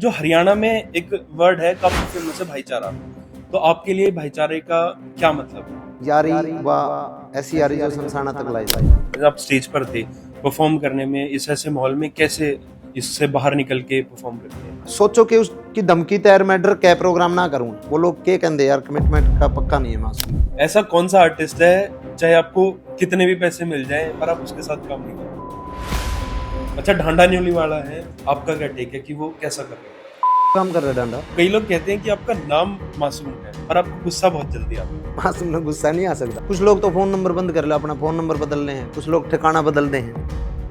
जो हरियाणा में एक वर्ड है काफी फेमस है, भाईचारा। तो आपके लिए भाईचारे का क्या मतलब है? यारी व ऐसी यारी जो शमशाना तक लाई जाए। आप स्टेज पर थे परफॉर्म करने में, इस ऐसे माहौल में कैसे इससे बाहर निकल के परफॉर्म करते हैं? सोचो कि उसकी धमकी तैयार मैं डर क्या प्रोग्राम ना करूं, वो लोग क्या कहते यार, कमिटमेंट का पक्का नहीं है मासूम। ऐसा कौन सा आर्टिस्ट है चाहे आपको कितने भी पैसे मिल जाए पर आप उसके साथ काम नहीं करोगे? अच्छा, ढांडा न्योली वाला है, आपका क्या टेक है कि वो कैसा कर रहे हैं? काम कर रहे डांडा। कई लोग कहते हैं कि आपका नाम मासूम है पर आपको गुस्सा बहुत जल्दी आता है। मासूम में गुस्सा नहीं आ सकता। कुछ लोग तो फोन नंबर बंद कर ले, अपना फोन नंबर बदल रहे हैं, कुछ लोग ठिकाना बदलते हैं,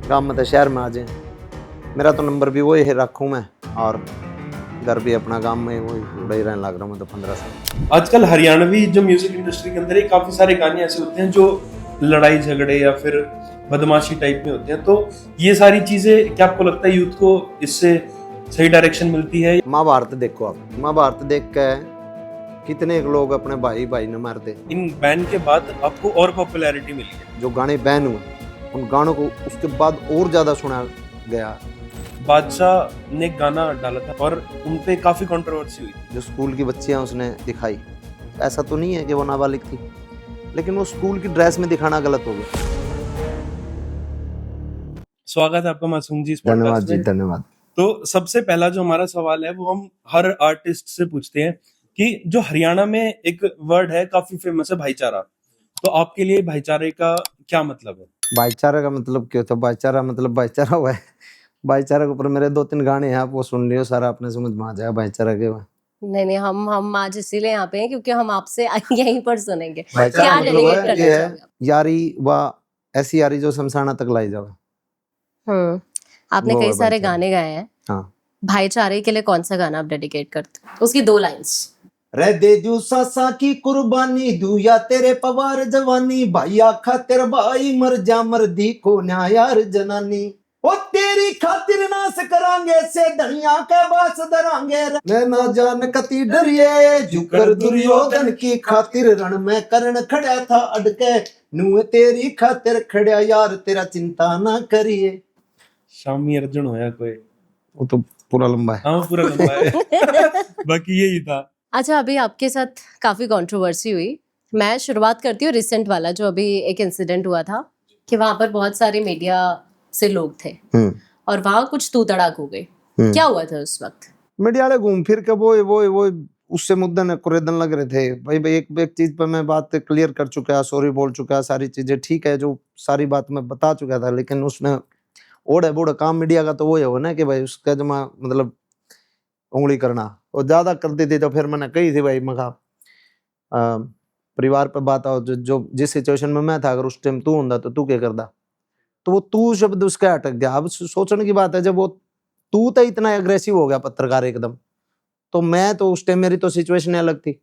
गाँव में तो शहर में आ जाए। मेरा तो नंबर भी वही है रखूँ मैं, और घर भी अपना गांव में वही उड़ा ही रहने लग रहा हूँ मैं तो 15 साल। आजकल हरियाणवी जो म्यूजिक इंडस्ट्री के अंदर है, काफी सारे गाने ऐसे होते हैं जो लड़ाई झगड़े या फिर बदमाशी टाइप में होते हैं। तो ये सारी चीजें क्या आपको लगता है यूथ को इससे सही डायरेक्शन मिलती है? महाभारत देखो आप, महाभारत देख के कितने लोग अपने भाई भाई ने मारते। इन बैन के बाद आपको और पॉपुलैरिटी मिली है। जो गाने बैन हुए उन गानों को उसके बाद और ज्यादा सुना गया। बादशाह ने गाना डाला था और उनपे काफी कंट्रोवर्सी हुई थी। जो स्कूल की बच्चियां उसने दिखाई, ऐसा तो नहीं है कि वो नाबालिग थी, लेकिन वो स्कूल की ड्रेस में दिखाना गलत हो गया। स्वागत है आपका मासूम जी इस धन्यवाद पॉडकास्ट जी, में। धन्यवाद। तो सबसे पहला जो हमारा सवाल है वो हम हर आर्टिस्ट से पूछते हैं कि जो हरियाणा में एक वर्ड है काफी फेमस है, भाईचारा। तो आपके लिए भाईचारे का क्या मतलब है? भाईचारा का मतलब क्या होता है? भाईचारा मतलब भाईचारा हुआ है। भाईचारा के ऊपर मेरे 2-3 गाने हैं, आप वो सुन लियो, सारा अपने समझ में आ जाएगा भाईचारा के। नहीं, हम आज इसीलिए यहाँ पे हैं क्योंकि हम आपसे यहीं पर सुनेंगे। भाईचारा क्या मतलब डेलीगेट है करना ये है चाहोगे आप? यारी व ऐसी यारी जो शमशाना तक लाई जावे। आपने वो कई है सारे भाईचारा। गाने गाए हैं। हाँ। भाईचारे के लिए कौन सा गाना आप डेडिकेट करते हो? उसकी 2 लाइंस। रे दे दू सासा की कुर्बानी, दू या तेरे पवार जवानी, भाई आखा तेरा भाई मर जा मर्दी को न्या यार जनानी, ओ तेरी खातिर नास करांगे से धनिया के बास दरांगे, मैं ना जान कती डरिए जुकर दुर्योधन की खातिर, रण में कर्ण खड़ा था अड़के, नू तेरी खातिर खड़ा यार तेरा चिंता ना करिए। शामी अर्जुन होया कोई? वो तो पूरा लंबा है। हाँ, पूरा लंबा है। बाकी यही था। अच्छा, अभी आपके साथ काफी कंट्रोवर्सी हुई। मैं शुरुआत करती हूँ रिसेंट वाला, जो अभी एक इंसिडेंट हुआ था कि वहां पर बहुत सारे मीडिया से लोग थे और वहां कुछ तू तड़ाक हो गई। क्या हुआ था उस वक्त? मीडिया वाले घूम फिर के वो उससे मुद्दे न कुरेदन लग रहे थे। भाई एक चीज पर मैं बात क्लियर कर चुका, सॉरी बोल चुका, सारी चीजें ठीक है, जो सारी बात मैं बता चुका था। लेकिन उसने ओढ़े बोढ़े काम मीडिया का तो वो है ना कि भाई उसका जमा मतलब उंगली करना और ज्यादा करती थी। तो फिर मैंने कही थी भाई मखा परिवार पे बात आओ, जो जिस सिचुएशन में मैं था, अगर उस टाइम तू होता तो तू क्या करता। तो वो तू शब्द उसका अटक गया। अब सोचने की बात है, जब वो तू तो इतना एग्रेसिव हो गया पत्रकार एकदम, तो मैं तो उस टाइम मेरी तो सिचुएशन अलग थी।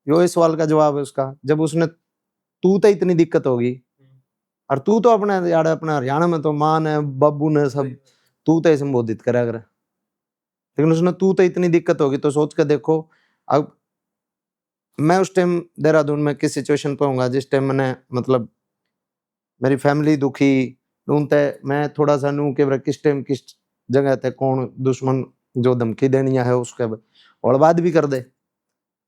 यो इस सवाल का जवाब है उसका। जब उसने तू तो इतनी दिक्कत होगी, और तू तो अपने यार अपना हरियाणा में तो मां ने बाबू ने सब तू तो संबोधित करा कर, लेकिन उसने तू तो इतनी दिक्कत होगी। तो सोच के देखो, अब मैं उस टाइम देहरादून में किस सिचुएशन पे होऊंगा, जिस टाइम मैंने मतलब मेरी फैमिली दुखी नूनते, मैं थोड़ा सा नू के किस टाइम किस जगह थे कौन दुश्मन जो धमकी देनी है उसके और बात भी कर दे।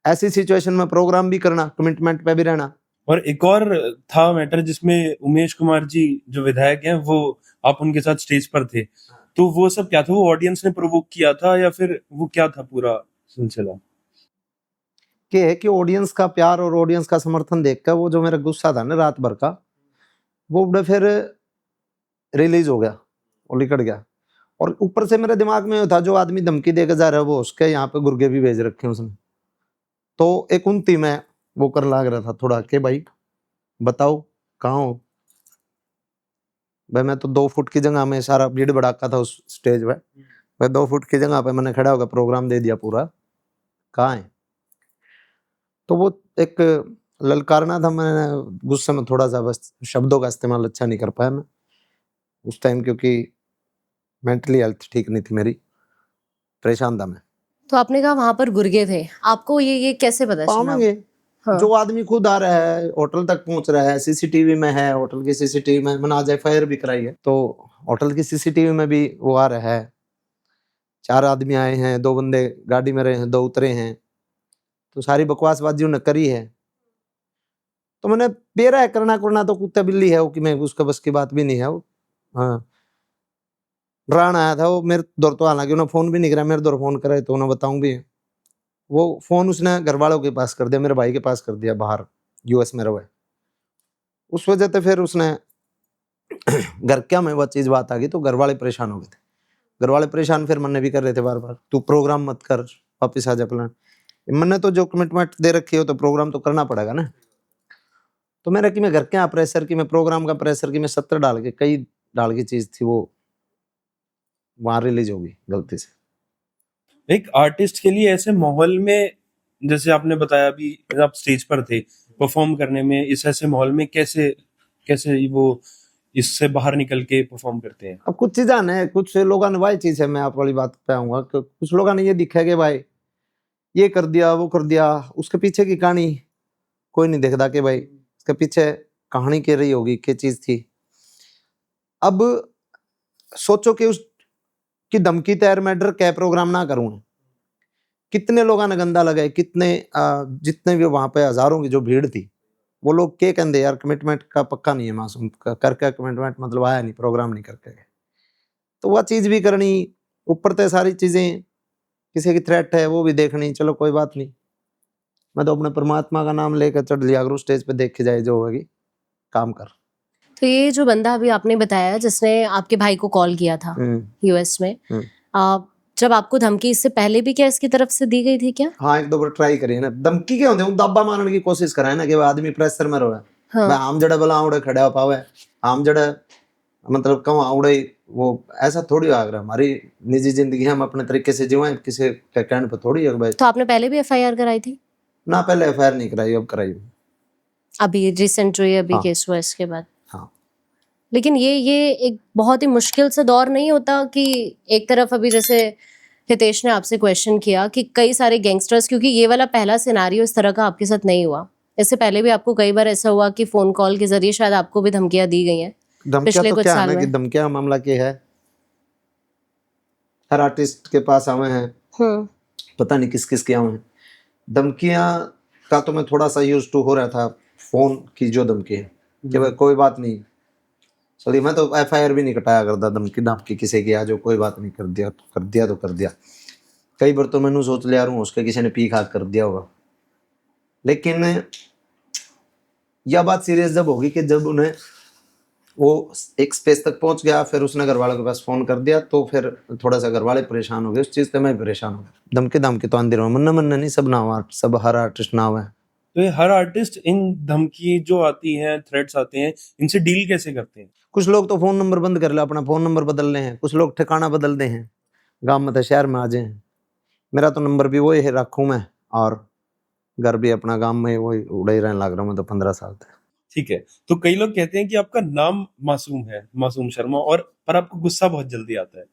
ऐसी सिचुएशन में प्रोग्राम भी करना, कमिटमेंट पे भी रहना। और एक और था मैटर जिसमें उमेश कुमार जी जो विधायक हैं, वो आप उनके साथ स्टेज पर थे। तो वो सब क्या था? वो ऑडियंस ने प्रोवोक किया था या फिर वो क्या था पूरा सिलसिला? क्या है कि ऑडियंस का प्यार और ऑडियंस का समर्थन देखकर वो जो मेरा गुस्सा था ना रात भर का, वो बड़े फिर रिलीज हो गया और निकल गया। और ऊपर से मेरे दिमाग में था, जो आदमी धमकी देकर जा रहा है वो उसके यहाँ पे गुर्गे भी भेज रखे हैं उसने। तो एक उनती में वो कर लाग रहा था थोड़ा कि भाई बताओ कहाँ हो भाई। मैं तो 2 फुट की जगह में सारा भीड़ भड़ाका था उस स्टेज पे, मैं 2 फुट की जगह पे मैंने खड़ा होकर प्रोग्राम दे दिया पूरा, कहाँ है। तो वो एक ललकारना था। मैंने गुस्से में थोड़ा सा बस शब्दों का इस्तेमाल अच्छा नहीं कर पाया मैं उस टाइम, क्योंकि मेंटली हेल्थ ठीक नहीं थी मेरी, परेशान था मैं। तो आपने कहा वहां पर गुर्गे थे, आपको ये कैसे पता चला? पावेंगे हाँ। जो आदमी खुद आ रहा है, होटल तक पहुंच रहा है, सीसीटीवी में है, होटल की सीसीटीवी में मैंने आज एफआईआर भी कराई है, तो होटल की सीसीटीवी में भी वो आ रहा है। 4 आदमी आए हैं, 2 बंदे गाड़ी में रहे हैं, 2 उतरे हैं, तो सारी बकवासबाजी उन्होंने करी है। तो मैंने बेरा है करना तो कुत्ता बिल्ली है वो, कि मैं उसका बस की बात भी नहीं है वो। हाँ, रान आया था वो मेरे दौर, तो हालांकि उन्होंने फोन भी नहीं करा, मेरे दौर फोन करे तो उन्हें बताऊं भी। वो फोन उसने घर वालों के पास कर दिया, मेरे भाई के पास कर दिया, बाहर यूएस में रहे। उस वजह से फिर उसने घर क्या में वो चीज बात आ गई, तो घर वाले परेशान हो गए थे। घर वाले परेशान फिर मन्ने भी कर रहे थे बार बार, तू प्रोग्राम मत कर, वापिस आ जा प्लान। मैंने तो जो कमिटमेंट दे रखी हो तो प्रोग्राम तो करना पड़ेगा ना। तो मेरा कि मैं घर क्या प्रेशर की, मैं प्रोग्राम का प्रेशर की, मैं 70 डाल के कई डाल की चीज थी वो वहां रिलीज होगी गलती से। एक आर्टिस्ट के लिए ऐसे माहौल में, जैसे आपने बताया अभी आप स्टेज पर थे परफॉर्म करने में, इस ऐसे माहौल में कैसे कैसे वो इससे बाहर निकल के परफॉर्म करते हैं? अब कुछ चीज़ है, कुछ लोगों ने वही चीज़ है, मैं आप वाली बात पे आऊंगा कि कुछ लोगों ने ये दिखा कि भाई ये कर दिया वो कर दिया, उसके पीछे की कहानी कोई नहीं देखता कि भाई इसके पीछे कहानी क्या रही होगी, क्या चीज़ थी। अब सोचो कि उस की धमकी तैयार मैं डर क्या प्रोग्राम ना करूँ, कितने लोगों ने गंदा लगाए, कितने जितने भी वहां पे हजारों की जो भीड़ थी, वो लोग क्या कहते यार कमिटमेंट का पक्का नहीं है, मासूम करके कमिटमेंट मतलब आया नहीं, प्रोग्राम नहीं करके गए। तो वह चीज भी करनी, ऊपर से सारी चीजें, किसी की थ्रेट है वो भी देखनी, चलो कोई बात नहीं, मैं तो अपने परमात्मा का नाम लेकर चढ़ लिया करूँ स्टेज पे, देख के जाए जो होगी काम कर। तो ये जो बंदा अभी आपने बताया जिसने आपके भाई को कॉल किया था यूएस में, जब आपको धमकी इससे पहले भी क्या इसकी तरफ से दी गई थी क्या? हाँ, 1-2 बार ट्राई करिए ना, धमकी क्या होते हैं, दाबा मारने की कोशिश कराए ना कि आदमी प्रेशर में रहे। हाँ। मैं आम जड़े बोला आवड़े खड़ा हो पावे, आम जड़े मतलब कहूँ आवड़े, वो ऐसा थोड़ी आ रहा, हमारी निजी जिंदगी हम अपने तरीके से जीवाएं, किसी के कहने पर थोड़ी है भाई। तो आपने पहले भी एफआईआर कराई थी? ना, पहले एफआईआर नहीं कराई, अब कराई। अभी रिसेंट जो ये अभी हाँ। केस हुआ इसके बाद? हाँ। लेकिन ये एक बहुत ही मुश्किल सा दौर नहीं होता कि एक तरफ अभी जैसे हितेश ने आपसे क्वेश्चन किया कि कई सारे गैंगस्टर्स, क्योंकि ये वाला पहला सिनारियो इस तरह का आपके साथ नहीं हुआ, इससे पहले भी आपको कई बार ऐसा हुआ कि फोन कॉल के जरिए शायद आपको भी धमकियां दी गई हैं धमकियां पिछले तो कुछ क्या है साल ना कि में? धमकियां मामला क्या है, हर आर्टिस्ट के पास आवे हैं, पता नहीं किस किस के आवे हैं। धमकियां का तो मैं थोड़ा सा यूज टू हो रहा था, फोन की जो धमकी है कि भाई कोई बात नहीं, सॉरी मैं तो एफआईआर भी नहीं कटाया करता, धमकी धमकी किसी की आ जो कोई बात नहीं, कर दिया तो कर दिया तो कर दिया। कई बार तो मैंने सोच लिया हूँ उसके किसी ने पी खा कर दिया होगा, लेकिन यह बात सीरियस जब होगी कि जब उन्हें वो एक स्पेस तक पहुंच गया, फिर उसने घर वालों के पास फोन कर दिया, तो फिर थोड़ा सा घर वाले परेशान हो गए, उस चीज से मैं परेशान हो गया। धमकी धमकी तो आंधी रहा, मन्ना मन्ना नहीं, सब नाव, सब हर आर्टिस्ट नाव है। तो ये हर आर्टिस्ट इन धमकी जो आती हैं, थ्रेट्स आते हैं, इनसे डील कैसे करते हैं? कुछ लोग तो फोन नंबर बंद कर ले, अपना फोन नंबर बदल रहे हैं, कुछ लोग ठिकाना बदल दे हैं, गांव में तो शहर में आ जाए। मेरा तो नंबर भी वही है रखूँ मैं, और घर भी अपना गांव में वही उड़े ही रहने लग रहा हूँ मैं तो 15 साल से। ठीक है, तो कई लोग कहते हैं कि आपका नाम मासूम है, मासूम शर्मा, और पर आपको गुस्सा बहुत जल्दी आता है,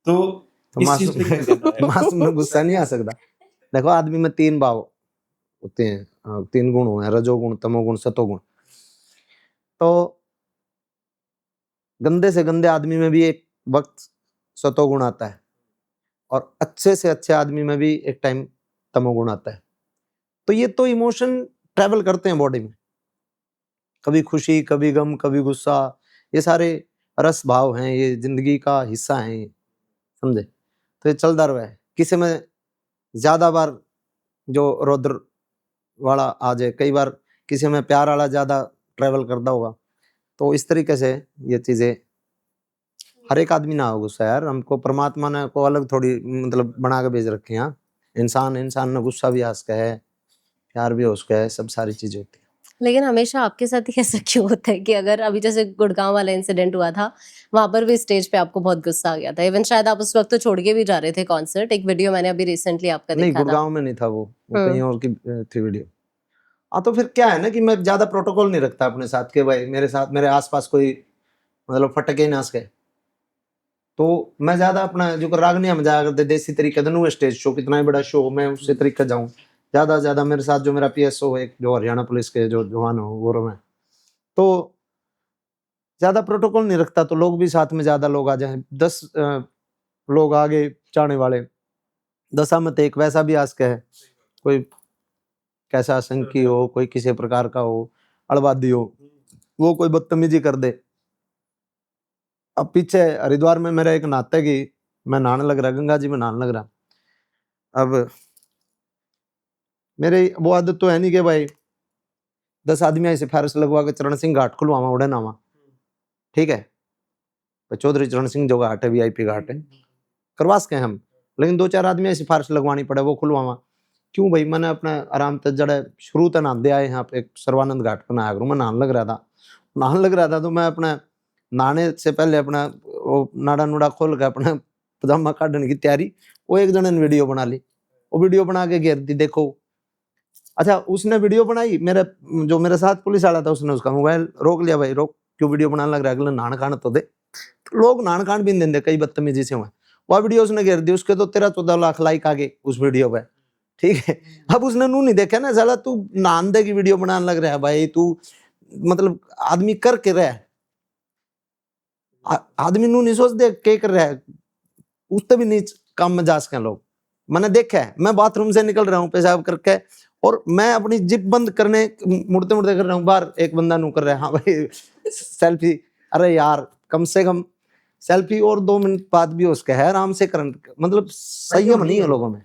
तो इस चीज पे क्या कहना है? मासूम में गुस्सा नहीं आ सकता। देखो आदमी में 3 भाव होते हैं, 3 गुण हुए हैं, रजोगुण, तमोगुण, सतोगुण। तो गंदे से गंदे आदमी में भी एक वक्त सतोगुण आता है, और अच्छे से अच्छे आदमी में भी एक टाइम तमोगुण आता है। तो ये तो इमोशन ट्रैवल करते हैं बॉडी में, कभी खुशी, कभी गम, कभी गुस्सा, ये सारे रस भाव हैं, ये जिंदगी का हिस्सा है, समझे। तो ये चलता रहा है, किसी में ज्यादा बार जो रौद्र वाला आ जाए, कई बार किसी में प्यार वाला ज्यादा ट्रैवल करता होगा। तो इस तरीके से ये चीजें, हर एक आदमी ना हो गुस्सा यार, हमको परमात्मा ने को अलग थोड़ी मतलब बना के भेज रखे हैं। इंसान इंसान में गुस्सा भी आ सका है, प्यार भी हो सका है, सब सारी चीजें होती है। लेकिन हमेशा आपके साथ ही ऐसा क्यों होता है कि अगर अभी जैसे गुड़गांव वाला इंसिडेंट हुआ था, वहां पर भी स्टेज पे आपको बहुत गुस्सा आ गया था, इवन शायद आप उस वक्त तो छोड़ के भी जा रहे थे कॉन्सर्ट, एक वीडियो मैंने अभी रिसेंटली आपका नहीं, देखा था। गुड़गांव में नहीं था वो कहीं और की थी वीडियो। हाँ, तो फिर क्या है ना कि मैं ज्यादा प्रोटोकॉल नहीं रखता अपने साथ के भाई मेरे साथ मेरे आसपास कोई मतलब फटके ही ना सके। तो मैं ज्यादा अपना जो रागनिया में जाया करते देसी तरीके से, स्टेज शो कितना ही बड़ा शो हो, मैं उसी तरीके जाऊँ। ज्यादा से ज्यादा मेरे साथ जो मेरा पीएसओ है, जो हरियाणा पुलिस के जो जवान हो वो रहे, तो ज्यादा प्रोटोकॉल नहीं रखता, तो लोग भी साथ में ज्यादा लोग आ जाए, 10 लोग आ गए, चाहने वाले। दशामत एक वैसा भी आस्क है, कोई कैसा आशंकी हो, कोई किसी प्रकार का हो, अड़वादी हो, वो कोई बदतमीजी कर दे। अब पीछे हरिद्वार में मेरा एक नाता है कि मैं नहाने लग रहा, गंगा जी में नहाने लग रहा। अब मेरे वो आदत तो है नहीं कि भाई 10 आदमी ऐसे फारस लगवा के चरण सिंह घाट खुलवावा उड़े नावा, ठीक है, तो चौधरी चरण सिंह जो घाट है VIP घाट है, करवा सके हम, लेकिन 2-4 आदमी ऐसी फारस लगवानी पड़े वो खुलवावा क्यों भाई। मैंने अपना आराम तक जड़े शुरू तक नहाते आए यहाँ पे सर्वानंद घाट पर नहाया करूँ। मैं नहाने लग रहा था तो मैं अपना नहाने से पहले अपना वो नाड़ा नुड़ा खोल के अपना पजामा काटने की तैयारी, वो एक जने ने वीडियो बना ली, वो वीडियो बना के घेर दी, देखो। अच्छा उसने वीडियो बनाई, जो मेरे साथ पुलिस वाला था उसने उसका मोबाइल रोक लिया, भाई रोक, क्यों वीडियो बनाने लग रहा है, अगले नान खान तो दे। लोग नान खान भी नहीं देते, कई बदतमीजी से हुए। वह वीडियो उसने घेर दी, उसके तो 13-14 लाख लाइक आ गए उस वीडियो पे, ठीक है। अब उसने नू नहीं देखा ना, साला तू नान दे की वीडियो बनाने लग रहा है भाई, तू मतलब आदमी कर के रहा है, आदमी नू नहीं सोच दे के कर रहा है, उससे भी नीच काम में जा सके लोग। मैंने देखा है, मैं बाथरूम से निकल रहा हूँ पेशाब करके और मैं अपनी जिप बंद करने मुड़ते मुड़ते कर रहा हूँ, बाहर एक बंदा नू कर रहा है, हाँ भाई सेल्फी। अरे यार कम से कम सेल्फी और 2 मिनट बाद भी उसके है आराम से करंट, मतलब संयम नहीं है लोगों में।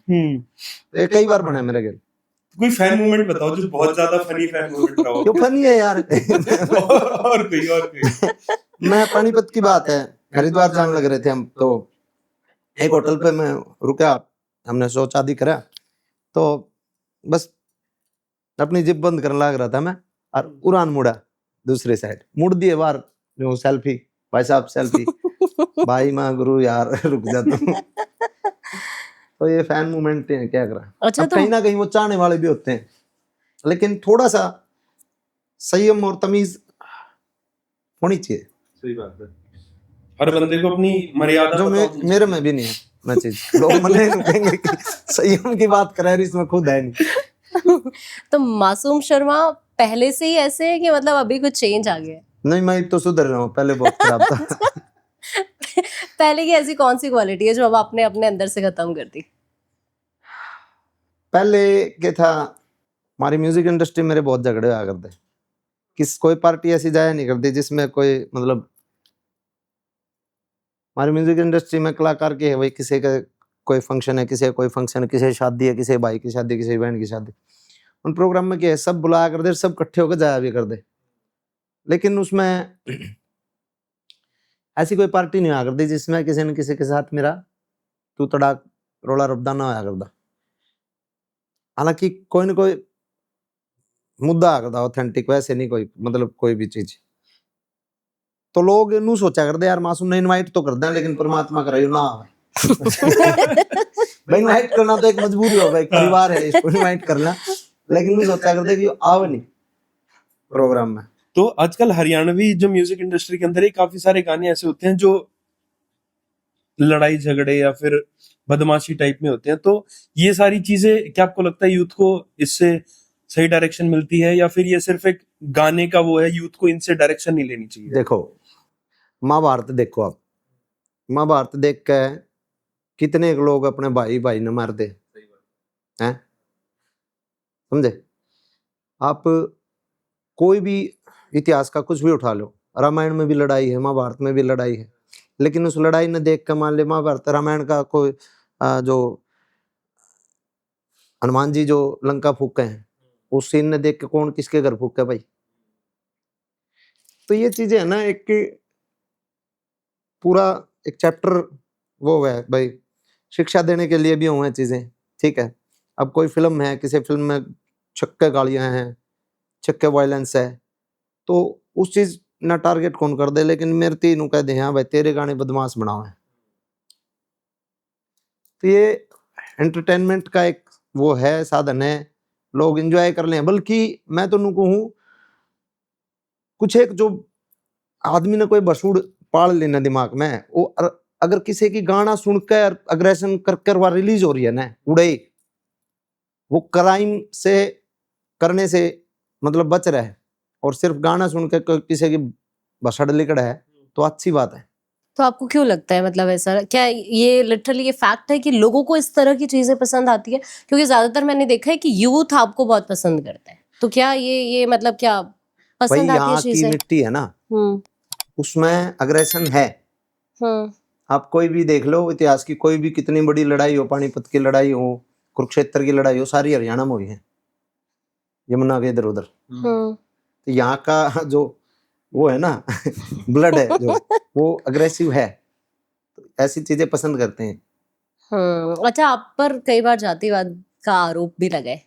ये कई बार बना है मेरे घर। कोई फैन मोमेंट बताओ जो बहुत ज्यादा फनी फैन मोमेंट रहा हो। क्यों फनी है यार और कोई मैं पानीपत की बात है, हरिद्वार जाने लग रहे थे हम, तो एक होटल पे मैं रुका, हमने शौच आदि करा, तो बस अपनी जिप बंद करने लग रहा था मैं, और उड़ान मुड़ा दूसरी साइड, मुड़ दिए बाहर, जो सेल्फी, भाई साहब सेल्फी भाई माँ गुरु यार रुक जा तुम। तो ये फैन मूवमेंट है, क्या करा। अच्छा, अब कहीं ना कहीं वो चाहने वाले भी होते हैं, लेकिन थोड़ा सा संयम और तमीज होनी चाहिए। सही बात है, हर बंदे को अपनी मर्यादा जो मेरे में भी नहीं है मैं चीज, लोग मने कहेंगे कि संयम की बात कर रहा है, इसमें खुद है नहीं। तो मासूम शर्मा पहले से ही ऐसे है कि मतलब अभी कुछ चेंज आ गया है? नहीं, मैं तो सुधर रहा हूँ, पहले बहुत खराब था। पहले की ऐसी कौन सी क्वालिटी है जो अब आपने अपने अंदर से खत्म कर दी? पहले क्या था, हमारी म्यूजिक इंडस्ट्री मेरे बहुत झगड़े हुआ करते, कोई पार्टी ऐसी जाया नहीं करती जिसमें कोई मतलब, हमारी म्यूजिक इंडस्ट्री में कलाकार के है भाई, किसी का कोई फंक्शन है, किसी का कोई फंक्शन है, किसी की शादी है, किसी भाई की शादी, किसी बहन की शादी, उन प्रोग्राम में क्या है, सब बुलाया कर दे, सब इकट्ठे होकर जाया भी कर दे, लेकिन उसमें ऐसी कोई पार्टी नहीं आ करती जिसमें किसी न किसी के साथ मेरा तू तड़ाक रोला रब्दा ना होया करता। हालांकि कोई न कोई मुद्दा आ करता ऑथेंटिक, वैसे नहीं कोई मतलब कोई भी चीज, तो लोग नू सोचा करते यार मासूम ने इनवाइट तो कर दे, लेकिन परमात्मा करे ना भाई, इनवाइट करना तो एक मजबूरी हो भाई, परिवार है इसको इनवाइट करना, लेकिन नू सोचा करते कि आओ नहीं प्रोग्राम में। तो आजकल हरियाणवी जो म्यूजिक इंडस्ट्री के अंदर ही काफी सारे गाने ऐसे होते हैं जो लड़ाई झगड़े या फिर बदमाशी टाइप में होते हैं, तो ये सारी चीजें क्या आपको लगता है यूथ को इससे सही डायरेक्शन मिलती है, या फिर ये सिर्फ एक गाने का वो है, यूथ को इनसे डायरेक्शन नहीं लेनी चाहिए? देखो महाभारत देखो, आप महाभारत देख के कितने लोग अपने भाई भाई ने मार दे हैं, समझे आप। कोई भी इतिहास का कुछ भी उठा लो, रामायण में भी लड़ाई है, महाभारत में भी लड़ाई है, लेकिन उस लड़ाई ने देख कर मान ले महाभारत रामायण का कोई जो हनुमान जी जो लंका फूके हैं, उस सीन ने देख के कौन किसके घर फूके भाई। तो ये चीजें है ना, एक पूरा एक चैप्टर वो है भाई, शिक्षा देने के लिए भी हुए चीजें, ठीक है। अब कोई फिल्म है, किसी फिल्म में छक्के गालियां हैं, छक्के वायलेंस है, तो उस चीज ना टारगेट कौन कर दे, लेकिन मेरे तीनों कह दे हाँ भाई तेरे गाने बदमाश बनाओ है। तो ये एंटरटेनमेंट का एक वो है, साधन है, लोग एंजॉय कर लें। बल्कि मैं तो नु कहूं, कुछ एक जो आदमी ने कोई बसूड़ पाल लेना दिमाग में, वो अगर किसी की गाना सुनकर अग्रेशन कर कर वह रिलीज हो रही है ना, उड़े वो क्राइम से करने से मतलब बच रहा है, और सिर्फ गाना सुनकर किसी की बसड़ लिकड़ है तो अच्छी बात है। तो आपको क्यों लगता है, मतलब ऐसा क्या ये लिटरली ये फैक्ट है कि लोगों को इस तरह की चीजें पसंद आती है? क्योंकि ज्यादातर मैंने देखा है कि यूथ आपको बहुत पसंद करता है, तो क्या ये मतलब क्या भाई पसंद आती है यहाँ की चीजें? मिट्टी है ना, हम्म उसमें अग्रेशन है। हम्म आप कोई भी देख लो इतिहास की, कोई भी कितनी बड़ी लड़ाई हो, पानीपत की लड़ाई हो, कुरुक्षेत्र की लड़ाई हो, सारी हरियाणा में हुई है, यमुना के इधर उधर। हम्म तो यहाँ का जो वो है ना ब्लड है जो, वो अग्रेसिव है, तो ऐसी चीजें पसंद करते हैं। अच्छा, आप पर कई बार जातिवाद का आरोप भी लगा है,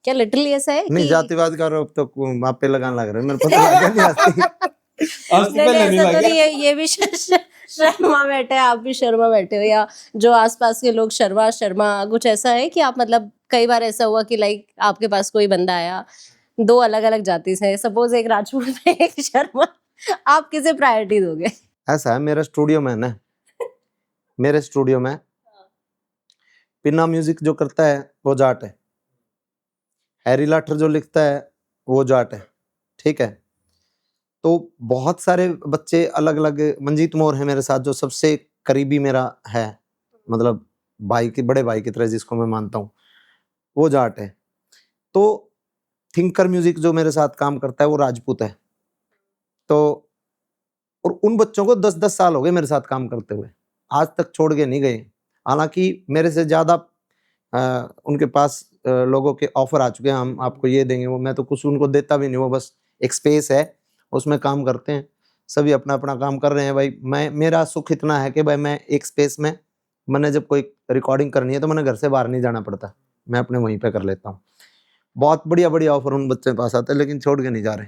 क्या लिटरली ऐसा है नहीं, कि जातिवाद का आरोप तो आप पे लगाने लग रहे हैं, मेरे पता लगा नहीं आती। आज तो नहीं पहले नहीं ऐसा तो लगे। नहीं है, ये भी शर्मा बैठे हैं, आप भी शर्मा बैठे हो, या जो आसपास के लोग शर्मा शर्मा, कुछ ऐसा है कि आप मतलब कई बार ऐसा हुआ कि लाइक आपके पास कोई बंदा आया, दो अलग अलग जाति से, सपोज एक राजपूत है एक शर्मा, आप किसे प्रायोरिटी दोगे? ऐसा है मेरे स्टूडियो में ना, मेरे स्टूडियो में पिन्ना म्यूजिक जो करता है वो जाट है, हैरी लाठर जो लिखता है वो जाट है, ठीक है। तो बहुत सारे बच्चे अलग अलग, मंजीत मोर है मेरे साथ जो सबसे करीबी मेरा है, मतलब भाई की, बड़े भाई की तरह जिसको मैं मानता हूँ, वो जाट है। तो थिंकर म्यूजिक जो मेरे साथ काम करता है वो राजपूत है। तो और उन बच्चों को 10-10 साल हो गए मेरे साथ काम करते हुए, आज तक छोड़ के नहीं गए। हालांकि मेरे से ज्यादा उनके पास लोगों के ऑफर आ चुके हैं, हम आपको ये देंगे वो, मैं तो कुछ उनको देता भी नहीं, वो बस एक स्पेस है उसमें काम करते हैं, सभी अपना अपना काम कर रहे हैं। भाई मैं, मेरा सुख इतना है कि भाई मैं एक स्पेस में, मैंने जब कोई रिकॉर्डिंग करनी है तो मैंने घर से बाहर नहीं जाना पड़ता, मैं अपने वहीं पे कर लेता हूँ। बहुत बढ़िया बढ़िया ऑफर उन बच्चों के पास आते हैं, लेकिन छोड़ के नहीं जा रहे।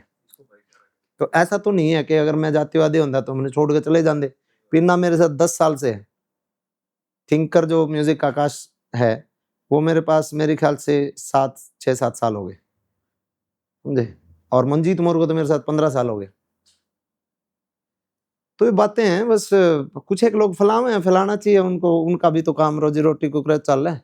तो ऐसा तो नहीं है कि अगर मैं जातिवादी होता तो मैंने छोड़ के चले जाते। पिन्ना मेरे साथ 10 साल से है। थिंकर जो म्यूजिक आकाश है वो मेरे पास मेरे ख्याल से 6-7 साल हो गए, समझे। और मंजीत मोर को तो मेरे साथ 15 साल हो गए। तो ये बातें हैं बस, कुछ एक लोग फैलाना चाहिए उनको, उनका भी तो काम रोजी रोटी को चल रहा है,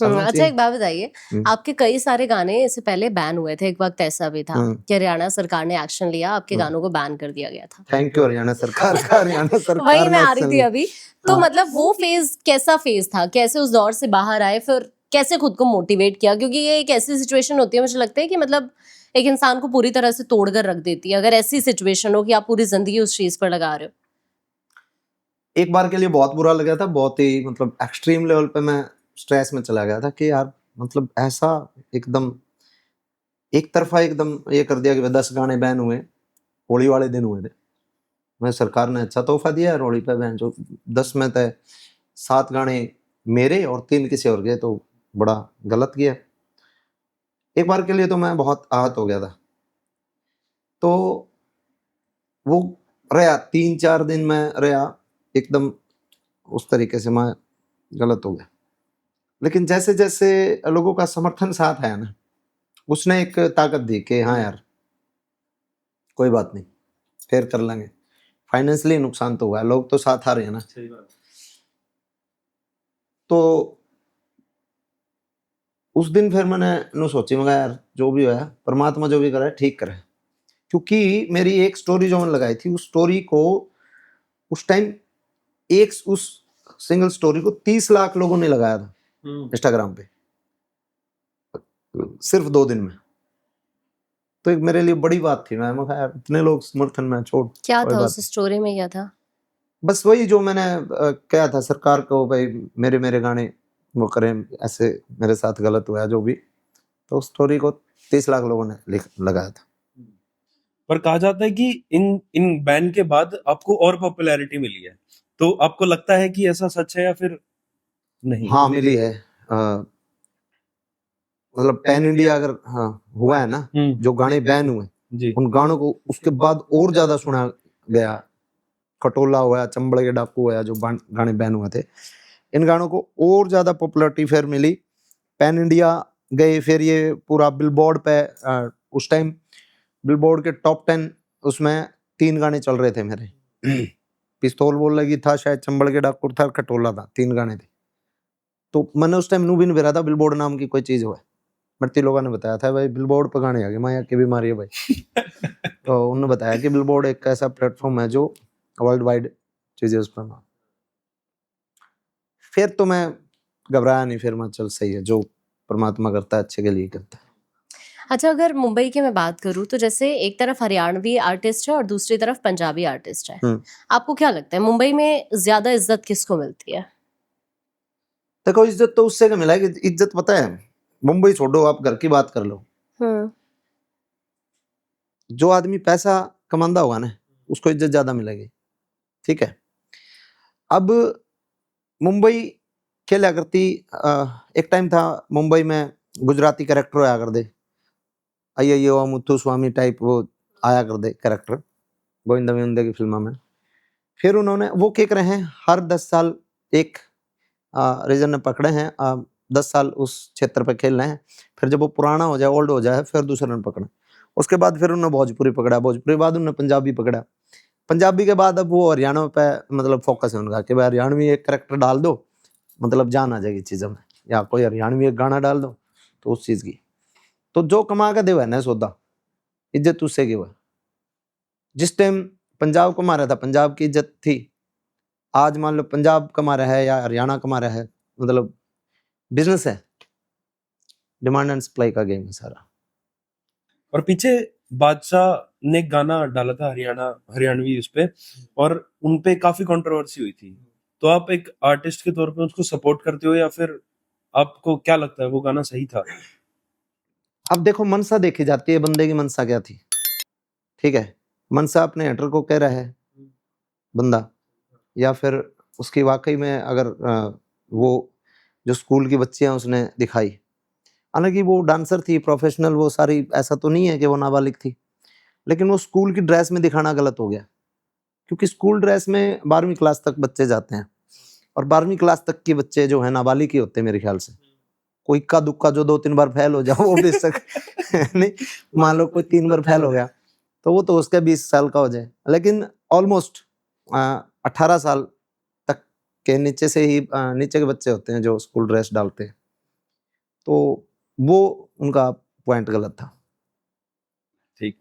चलना अच्छा, चाहिए। एक बात बताइए, आपके कई सारे गाने इससे पहले बैन हुए थे, एक वक्त ऐसा भी था कि हरियाणा सरकार ने एक्शन लिया, आपके गानों को बैन कर दिया गया था। थैंक यू हरियाणा सरकार का, हरियाणा सरकार वही मैं ने आ रही action थी लिया। अभी, तो मतलब वो फेज कैसा फेज था, कैसे उस दौर से बाहर आए, फिर कैसे खुद को मोटिवेट किया? क्योंकि ये एक ऐसी सिचुएशन होती है, मुझे लगता है कि मतलब एक इंसान को पूरी तरह से तोड़कर रख देती है, अगर ऐसी सिचुएशन हो कि आप पूरी जिंदगी उस चीज पर लगा रहे हो। एक बार के लिए बहुत बुरा लगा था, बहुत ही मतलब एक्सट्रीम लेवल पे मैं स्ट्रेस में चला गया था कि यार मतलब ऐसा एकदम एक तरफा एकदम ये कर दिया कि 10 गाने बैन हुए, होली वाले दिन हुए थे। मैं, सरकार ने अच्छा तोहफा दिया है होली पे बैन, जो 10 में थे 7 गाने मेरे और 3 किसी और के, तो बड़ा गलत किया। एक बार के लिए तो मैं बहुत आहत हो गया था। तो वो रहा 3-4 दिन में रहा एकदम उस तरीके से, मैं गलत हो गया। लेकिन जैसे जैसे लोगों का समर्थन साथ आया ना, उसने एक ताकत दी कि हाँ यार कोई बात नहीं, फिर कर लेंगे। फाइनेंशियली नुकसान तो हुआ है, लोग तो साथ आ रहे हैं ना। सही बात। तो उस दिन फिर मैंने नु सोची, मैं यार जो भी है परमात्मा जो भी करे ठीक करे। क्योंकि मेरी एक स्टोरी जो मैंने लगाई थी, उस स्टोरी को उस टाइम एक उस सिंगल स्टोरी को 30 लाख लोगों ने लगाया था इंस्टाग्राम पे, सिर्फ 2 दिन में। तो एक मेरे लिए बड़ी बात थी। मैं कहा यार इतने लोग समर्थन में, छोड़ क्या कोई था बात उस स्टोरी में, क्या था? बस वही जो मैंने कहा था सरकार को, भाई मेरे गाने वो करें, ऐसे मेरे साथ गलत हुआ है जो भी। तो उस स्टोरी को 30 लाख लोगों ने लगाया था। पर कहा जाता है कि इन इन बैन के बाद आपको और पॉपुलैरिटी मिली है, तो आपको लगता है कि ऐसा सच है या फिर नहीं? हाँ मिली है, मतलब पैन इंडिया अगर हाँ हुआ है ना, जो गाने बैन हुए जी। उन गानों को उसके बाद और ज्यादा सुना गया। खटोला हुआ, चंबल के डाकू हुआ, जो गाने बैन हुए थे, इन गानों को और ज्यादा पॉपुलैरिटी फिर मिली, पैन इंडिया गए। फिर ये पूरा बिलबोर्ड पे, उस टाइम बिलबोर्ड के टॉप 10 उसमें 3 गाने चल रहे थे मेरे। पिस्तौल बोल लगी था शायद, चंबल के डाकू था, खटोला था, 3 गाने थे। तो मैंने उस टाइम नू भी नहीं बेरा था बिलबोर्ड नाम की कोई चीज हुआ। मरती लोगों ने बताया था भाई बिलबोर्ड पर गाने आ गए, माया की बीमारी है भाई। तो उन्होंने बताया कि बिलबोर्ड एक ऐसा प्लेटफॉर्म है जो वर्ल्ड वाइड चीजें उस पर। फिर तो मैं घबराया नहीं, फिर मैं चल सही है, जो परमात्मा करता है अच्छे के लिए करता है। अच्छा, अगर मुंबई की मैं बात करूँ तो जैसे एक तरफ हरियाणवी आर्टिस्ट है और दूसरी तरफ पंजाबी आर्टिस्ट है, आपको क्या लगता है मुंबई में ज्यादा इज्जत किसको मिलती है? देखो इज्जत तो उससे का मिला है कि इज्जत पता है, मुंबई छोड़ो, आप घर की बात कर लो, जो आदमी पैसा कमांदा होगा ना उसको इज्जत ज्यादा मिलेगी, ठीक है। अब मुंबई खेला करती, एक टाइम था मुंबई में गुजराती कैरेक्टर आया कर दे, अय्यो मुथु स्वामी टाइप वो आया कर दे कैरेक्टर गोविंदा विंदे की फिल्मों में। फिर उन्होंने वो क्या कर रहे हैं, हर 10 साल एक रीजन ने पकड़े हैं, 10 साल उस क्षेत्र पे खेल रहे हैं, फिर जब वो पुराना हो जाए, ओल्ड हो जाए, फिर दूसरे ने पकड़े। उसके बाद फिर उन्होंने भोजपुरी पकड़ा, भोजपुरी बाद उन्होंने पंजाबी पकड़ा, पंजाबी के बाद अब वो हरियाणा पे मतलब फोकस है उनका कि भाई हरियाणवी एक कैरेक्टर डाल दो, मतलब जान आ जाएगी चीज़ों में, या कोई हरियाणवी एक गाना डाल दो तो उस चीज़ की, तो जो कमा के देवा है ना सौदा, इज्जत उससे की हुआ। जिस टाइम पंजाब कमा रहा था पंजाब की इज्जत थी, आज मान लो पंजाब कमा रहा है या हरियाणा कमा रहा है, मतलब बिजनेस है, डिमांड एंड सप्लाई का गेम है सारा। और पीछे बादशाह ने गाना डाला था हरियाणवी उस पे, और उनपे काफी कंट्रोवर्सी हुई थी, तो आप एक आर्टिस्ट के तौर पे उसको सपोर्ट करते हो या फिर आपको क्या लगता है वो गाना सही था? अब देखो मनसा देखी जाती है, बंदे की मनसा क्या थी, ठीक है। मनसा अपने हेटर को कह रहा है बंदा, या फिर उसकी वाकई में अगर वो जो स्कूल की बच्चियां उसने दिखाई, हालांकि वो डांसर थी प्रोफेशनल, वो सारी, ऐसा तो नहीं है कि वो नाबालिग थी, लेकिन वो स्कूल की ड्रेस में दिखाना गलत हो गया, क्योंकि स्कूल ड्रेस में 12वीं क्लास तक बच्चे जाते हैं, और 12वीं क्लास तक के बच्चे जो है नाबालिग ही होते हैं मेरे ख्याल से। कोई इक्का दुक्का जो 2-3 बार फेल हो जाओ वो बेशक नहीं, मान लो कोई 3 बार फेल हो गया तो वो तो उसका 20 साल का हो जाए, लेकिन ऑलमोस्ट 18 साल तक के नीचे से ही नीचे के बच्चे होते हैं जो स्कूल ड्रेस डालते हैं, तो वो उनका पॉइंट गलत था। ठीक।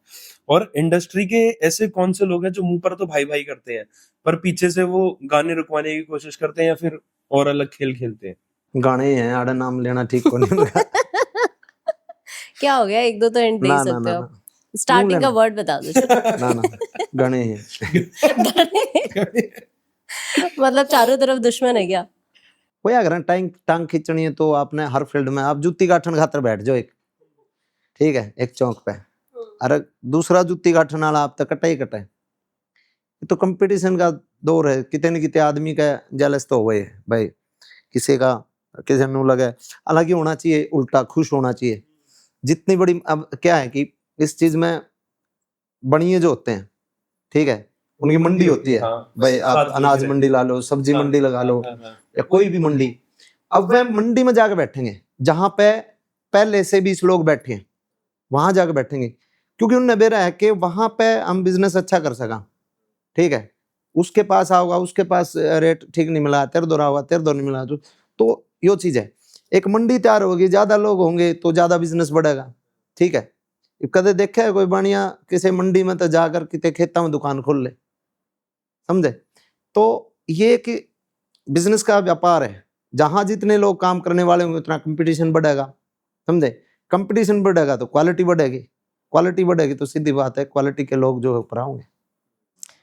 और इंडस्ट्री के ऐसे कौन से लोग हैं जो मुंह पर तो भाई भाई करते हैं पर पीछे से वो गाने रुकवाने की कोशिश करते हैं या फिर और अलग खेल खेलते हैं? गाने ही हैं, आड़ा नाम लेना ठीक को नहीं उनका। क्या हो गया, एक दो तो हिंट दे ना ही ना सकते ना हो ना आप, स्टार्टिंग का लेना। वर्ड बता दो चलो। ना ना गाने ही हैं। मतलब चारों तरफ दुश्मन है क्या? कोई अगर टांग खींचनी है तो आपने हर फील्ड में आप जुत्ती गाठन खातर बैठ जाओ एक, ठीक है, एक चौक पे, अरे दूसरा जुत्ती गाठन वाला आप तो कटा ही कटा है। ये तो कंपटीशन का दौर है, कितने न कितने आदमी का जेलस तो हुए भाई, किसी का किसी नु लगे, हालांकि होना चाहिए उल्टा, खुश होना चाहिए। जितनी बड़ी, अब क्या है कि इस चीज में बनिए जो होते हैं, ठीक है, उनकी मंडी होती है, हाँ, भाई आप अनाज मंडी ला लो, सब्जी मंडी लगा लो, या कोई भी मंडी, अब वह मंडी में जाकर बैठेंगे जहां पे पहले से 20 लोग बैठे हैं, वहां जाकर बैठेंगे, क्योंकि उन्हें बेरा है कि वहां पे हम बिजनेस अच्छा कर सका, ठीक है। उसके पास आओगा, उसके पास रेट ठीक नहीं मिला, तेरे दो होगा, तेरे दो नहीं मिला, तो यो चीज है। एक मंडी तैयार होगी, ज्यादा लोग होंगे तो ज्यादा बिजनेस बढ़ेगा, ठीक है। कदे देखे है कोई बढ़िया किसी मंडी में तो जाकर कितने खेता में दुकान खोल ले, समझे? तो ये कि बिजनेस का व्यापार है, जहां जितने लोग काम करने वाले होंगे उतना कंपटीशन बढ़ेगा, समझे? कंपटीशन बढ़ेगा तो क्वालिटी बढ़ेगी, क्वालिटी बढ़ेगी तो सीधी बात है क्वालिटी के लोग जो है ऊपर आएंगे।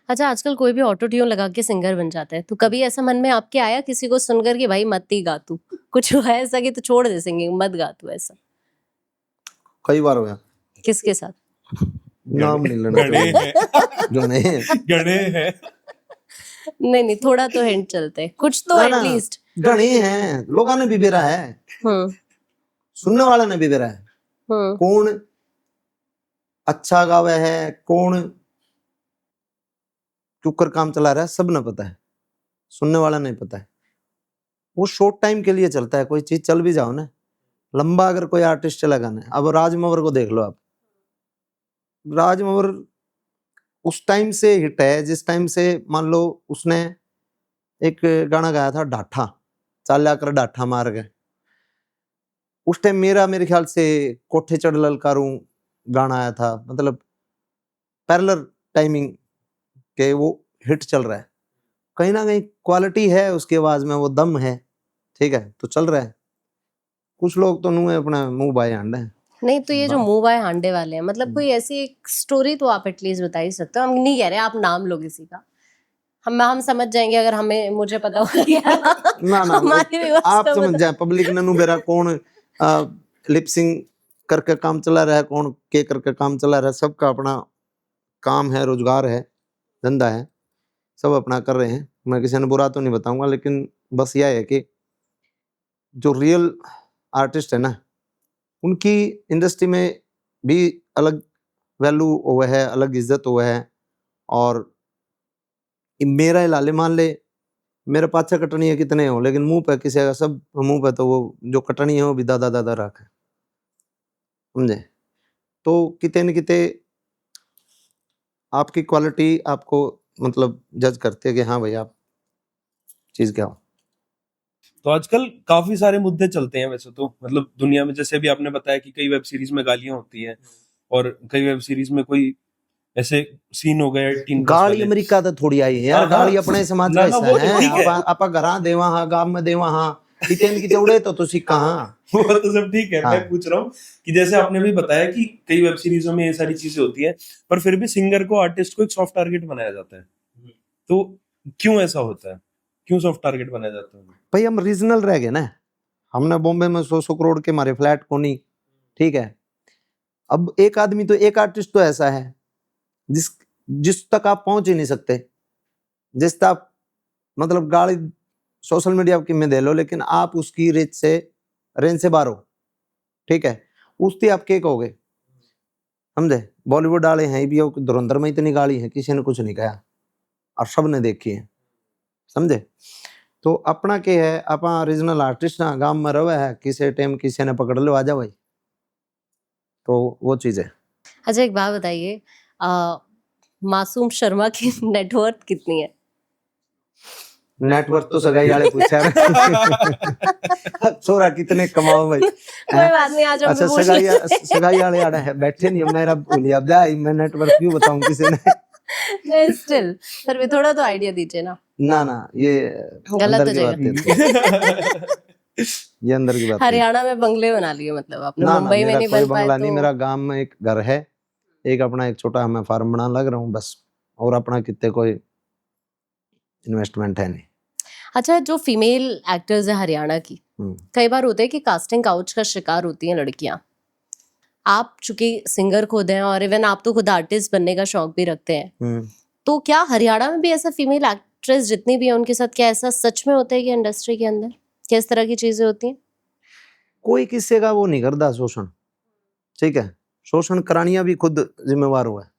अच्छा, आजकल कोई भी ऑटो ट्यून लगा के सिंगर बन जाता है, तो कभी ऐसा मन में आपके आया किसी को सुनकर कि भाई मत ही गा तू, कुछ हुआ है ऐसा कि तू छोड़ दे सिंगिंग, मत गा तू, ऐसा कई बार हुआ, किसके साथ? नाम नहीं लेना गणे चाहिए। हैं, गणे हैं। नहीं नहीं, थोड़ा तो हिंट चलते, कुछ तो ना, ना, एटलीस्ट। गणे हैं, लोगों ने भी बेरा है, हम्म सुनने वाले ने भी बेरा है, हम्म कौन अच्छा गावे है, कौन क्योंकर काम चला रहा है, सब ने पता है, सुनने वाला नहीं पता है। वो शॉर्ट टाइम के लिए चलता है, कोई चीज चल भी जाओ ना, लंबा अगर कोई आर्टिस्ट चला गाना, अब राज मवर को देख लो आप, राज मवर उस टाइम से हिट है जिस टाइम से मान लो उसने एक गाना गाया था डाठा, चाल्या कर डाठा मार गए, उस टाइम मेरे ख्याल से कोठे चढ़ ललकारूं गाना आया था, मतलब पैरेलल टाइमिंग के वो हिट चल रहा है, कहीं ना कहीं क्वालिटी है उसकी आवाज में, वो दम है, ठीक है, तो चल रहा है। कुछ लोग तो मुंह अपना मुंह बाए हांडे हैं। नहीं तो ये जो मुंह बाय हांडे वाले हैं, मतलब कोई ऐसी एक स्टोरी तो आप एटलीस्ट बता ही सकते हो। हम नहीं कह रहे आप नाम लो किसी का, हम समझ जाएंगे अगर हमें मुझे पता होगा ना ना हमारे viewers आप को समझ पता- जाए, पब्लिक ननु बेरा कौन लिपसिंग करके काम चला रहा है, कौन के करके काम चला रहा है, सबका अपना काम है, रोजगार है, धंधा है, सब अपना कर रहे हैं। मैं किसी ने बुरा तो नहीं बताऊंगा, लेकिन बस यह है कि जो रियल आर्टिस्ट है ना, उनकी इंडस्ट्री में भी अलग वैल्यू हुआ है, अलग इज्जत हुआ है। और मेरा लाले मान ले, मेरे पाछे कटनी कितने हो, लेकिन मुंह पे किसी का सब मुंह पे तो वो जो कटनी है वो भी दादा दादा रखे, समझे। तो किते न किते आपकी क्वालिटी आपको मतलब जज करते हैं कि हाँ भाई आप चीज क्या हो। तो आजकल काफी सारे मुद्दे चलते हैं वैसे तो, मतलब दुनिया में, जैसे अभी आपने बताया कि कई वेब सीरीज में गालियां होती हैं, और कई वेब सीरीज में कोई ऐसे सीन हो गए टीन गाली अमेरिका तो थोड़ी आई है यार, हाँ, गाली हाँ। अपने समाज ना, का ना, हिस्सा वो तो ठीक है। है। आपा घरा देवा हाँ, गांव में देवा हाँ, कितेन की चौड़े तो सीखा हाँ। वो तो सब ठीक है। हाँ। मैं पूछ रहा हूँ कि जैसे आपने भी बताया कि कई वेब सीरीजों में ये सारी चीजें होती हैं, पर फिर भी सिंगर को, आर्टिस्ट को एक सॉफ्ट टारगेट बनाया जाता है। तो क्यों ऐसा होता है? क्यों सॉफ्ट टारगेट बनाया जाता है? भाई हम रीजनल रह गए ना, हमने बॉम्बे में 100 करोड़ के मारे फ्लैट को नहीं, ठीक है। अब एक आदमी तो, एक आर्टिस्ट तो ऐसा है जिस तक आप पहुंच ही नहीं सकते, जिस तक आप मतलब गाली सोशल मीडिया की में दे लो, लेकिन आप उसकी रेंज से बाहर हो, ठीक है। उसकी आप क्या कहोगे, समझे। बॉलीवुड वाले हैं भी, धुरंधर में इतनी गाली है, किसी ने कुछ नहीं कहा और सब ने देखी है, समझे। तो अपना क्या है, अपना रीजनल आर्टिस्ट ना गांव में रहे है, किसी टाइम किसी ने पकड़ लो, आ जा भाई, तो वो चीज है। अच्छा एक बात बताइए, मासूम शर्मा की नेटवर्थ कितनी है? नेटवर्क तो सगाई वाले पूछा छोरा कितने कमाओ भाई। कोई बात नहीं, आज हम अच्छा भी पूछ लेते हैं। सगाई वाले आड़ा है बैठे नहीं, मेरा भूलिया मैं नेटवर्क क्यों बताऊं किसी ने। नहीं स्टिल फिर भी थोड़ा तो आइडिया दीजिए ना। ना ये गलत अंदर हो की बात जाएगा। है, ये अंदर की बात है। हरियाणा में बंगले बना लिए मतलब आपने, ना मुंबई में मेरा नहीं कोई बन पाए बंगला नहीं, तो? मेरा गांव में एक घर है, एक अपना एक छोटा मैं फार्म बना लग रहा हूँ बस, और अपना कितने कोई इन्वेस्टमेंट है नहीं। अच्छा जो फीमेल एक्टर्स है हरियाणा की, कई बार होता है कि कास्टिंग काउच का शिकार होती हैं लड़कियां। आप चूंकि सिंगर खुद हैं और इवन आप तो खुद आर्टिस्ट बनने का शौक भी रखते हैं, तो क्या हरियाणा में भी ऐसा फीमेल एक्ट्रेस जितनी भी है उनके साथ क्या ऐसा सच में होता है कि इंडस्ट्री के अंदर किस तरह की चीजें होती हैं? कोई किसी का वो नहीं करता शोषण, ठीक है। शोषण करानिया भी खुद जिम्मेवार हुआ है,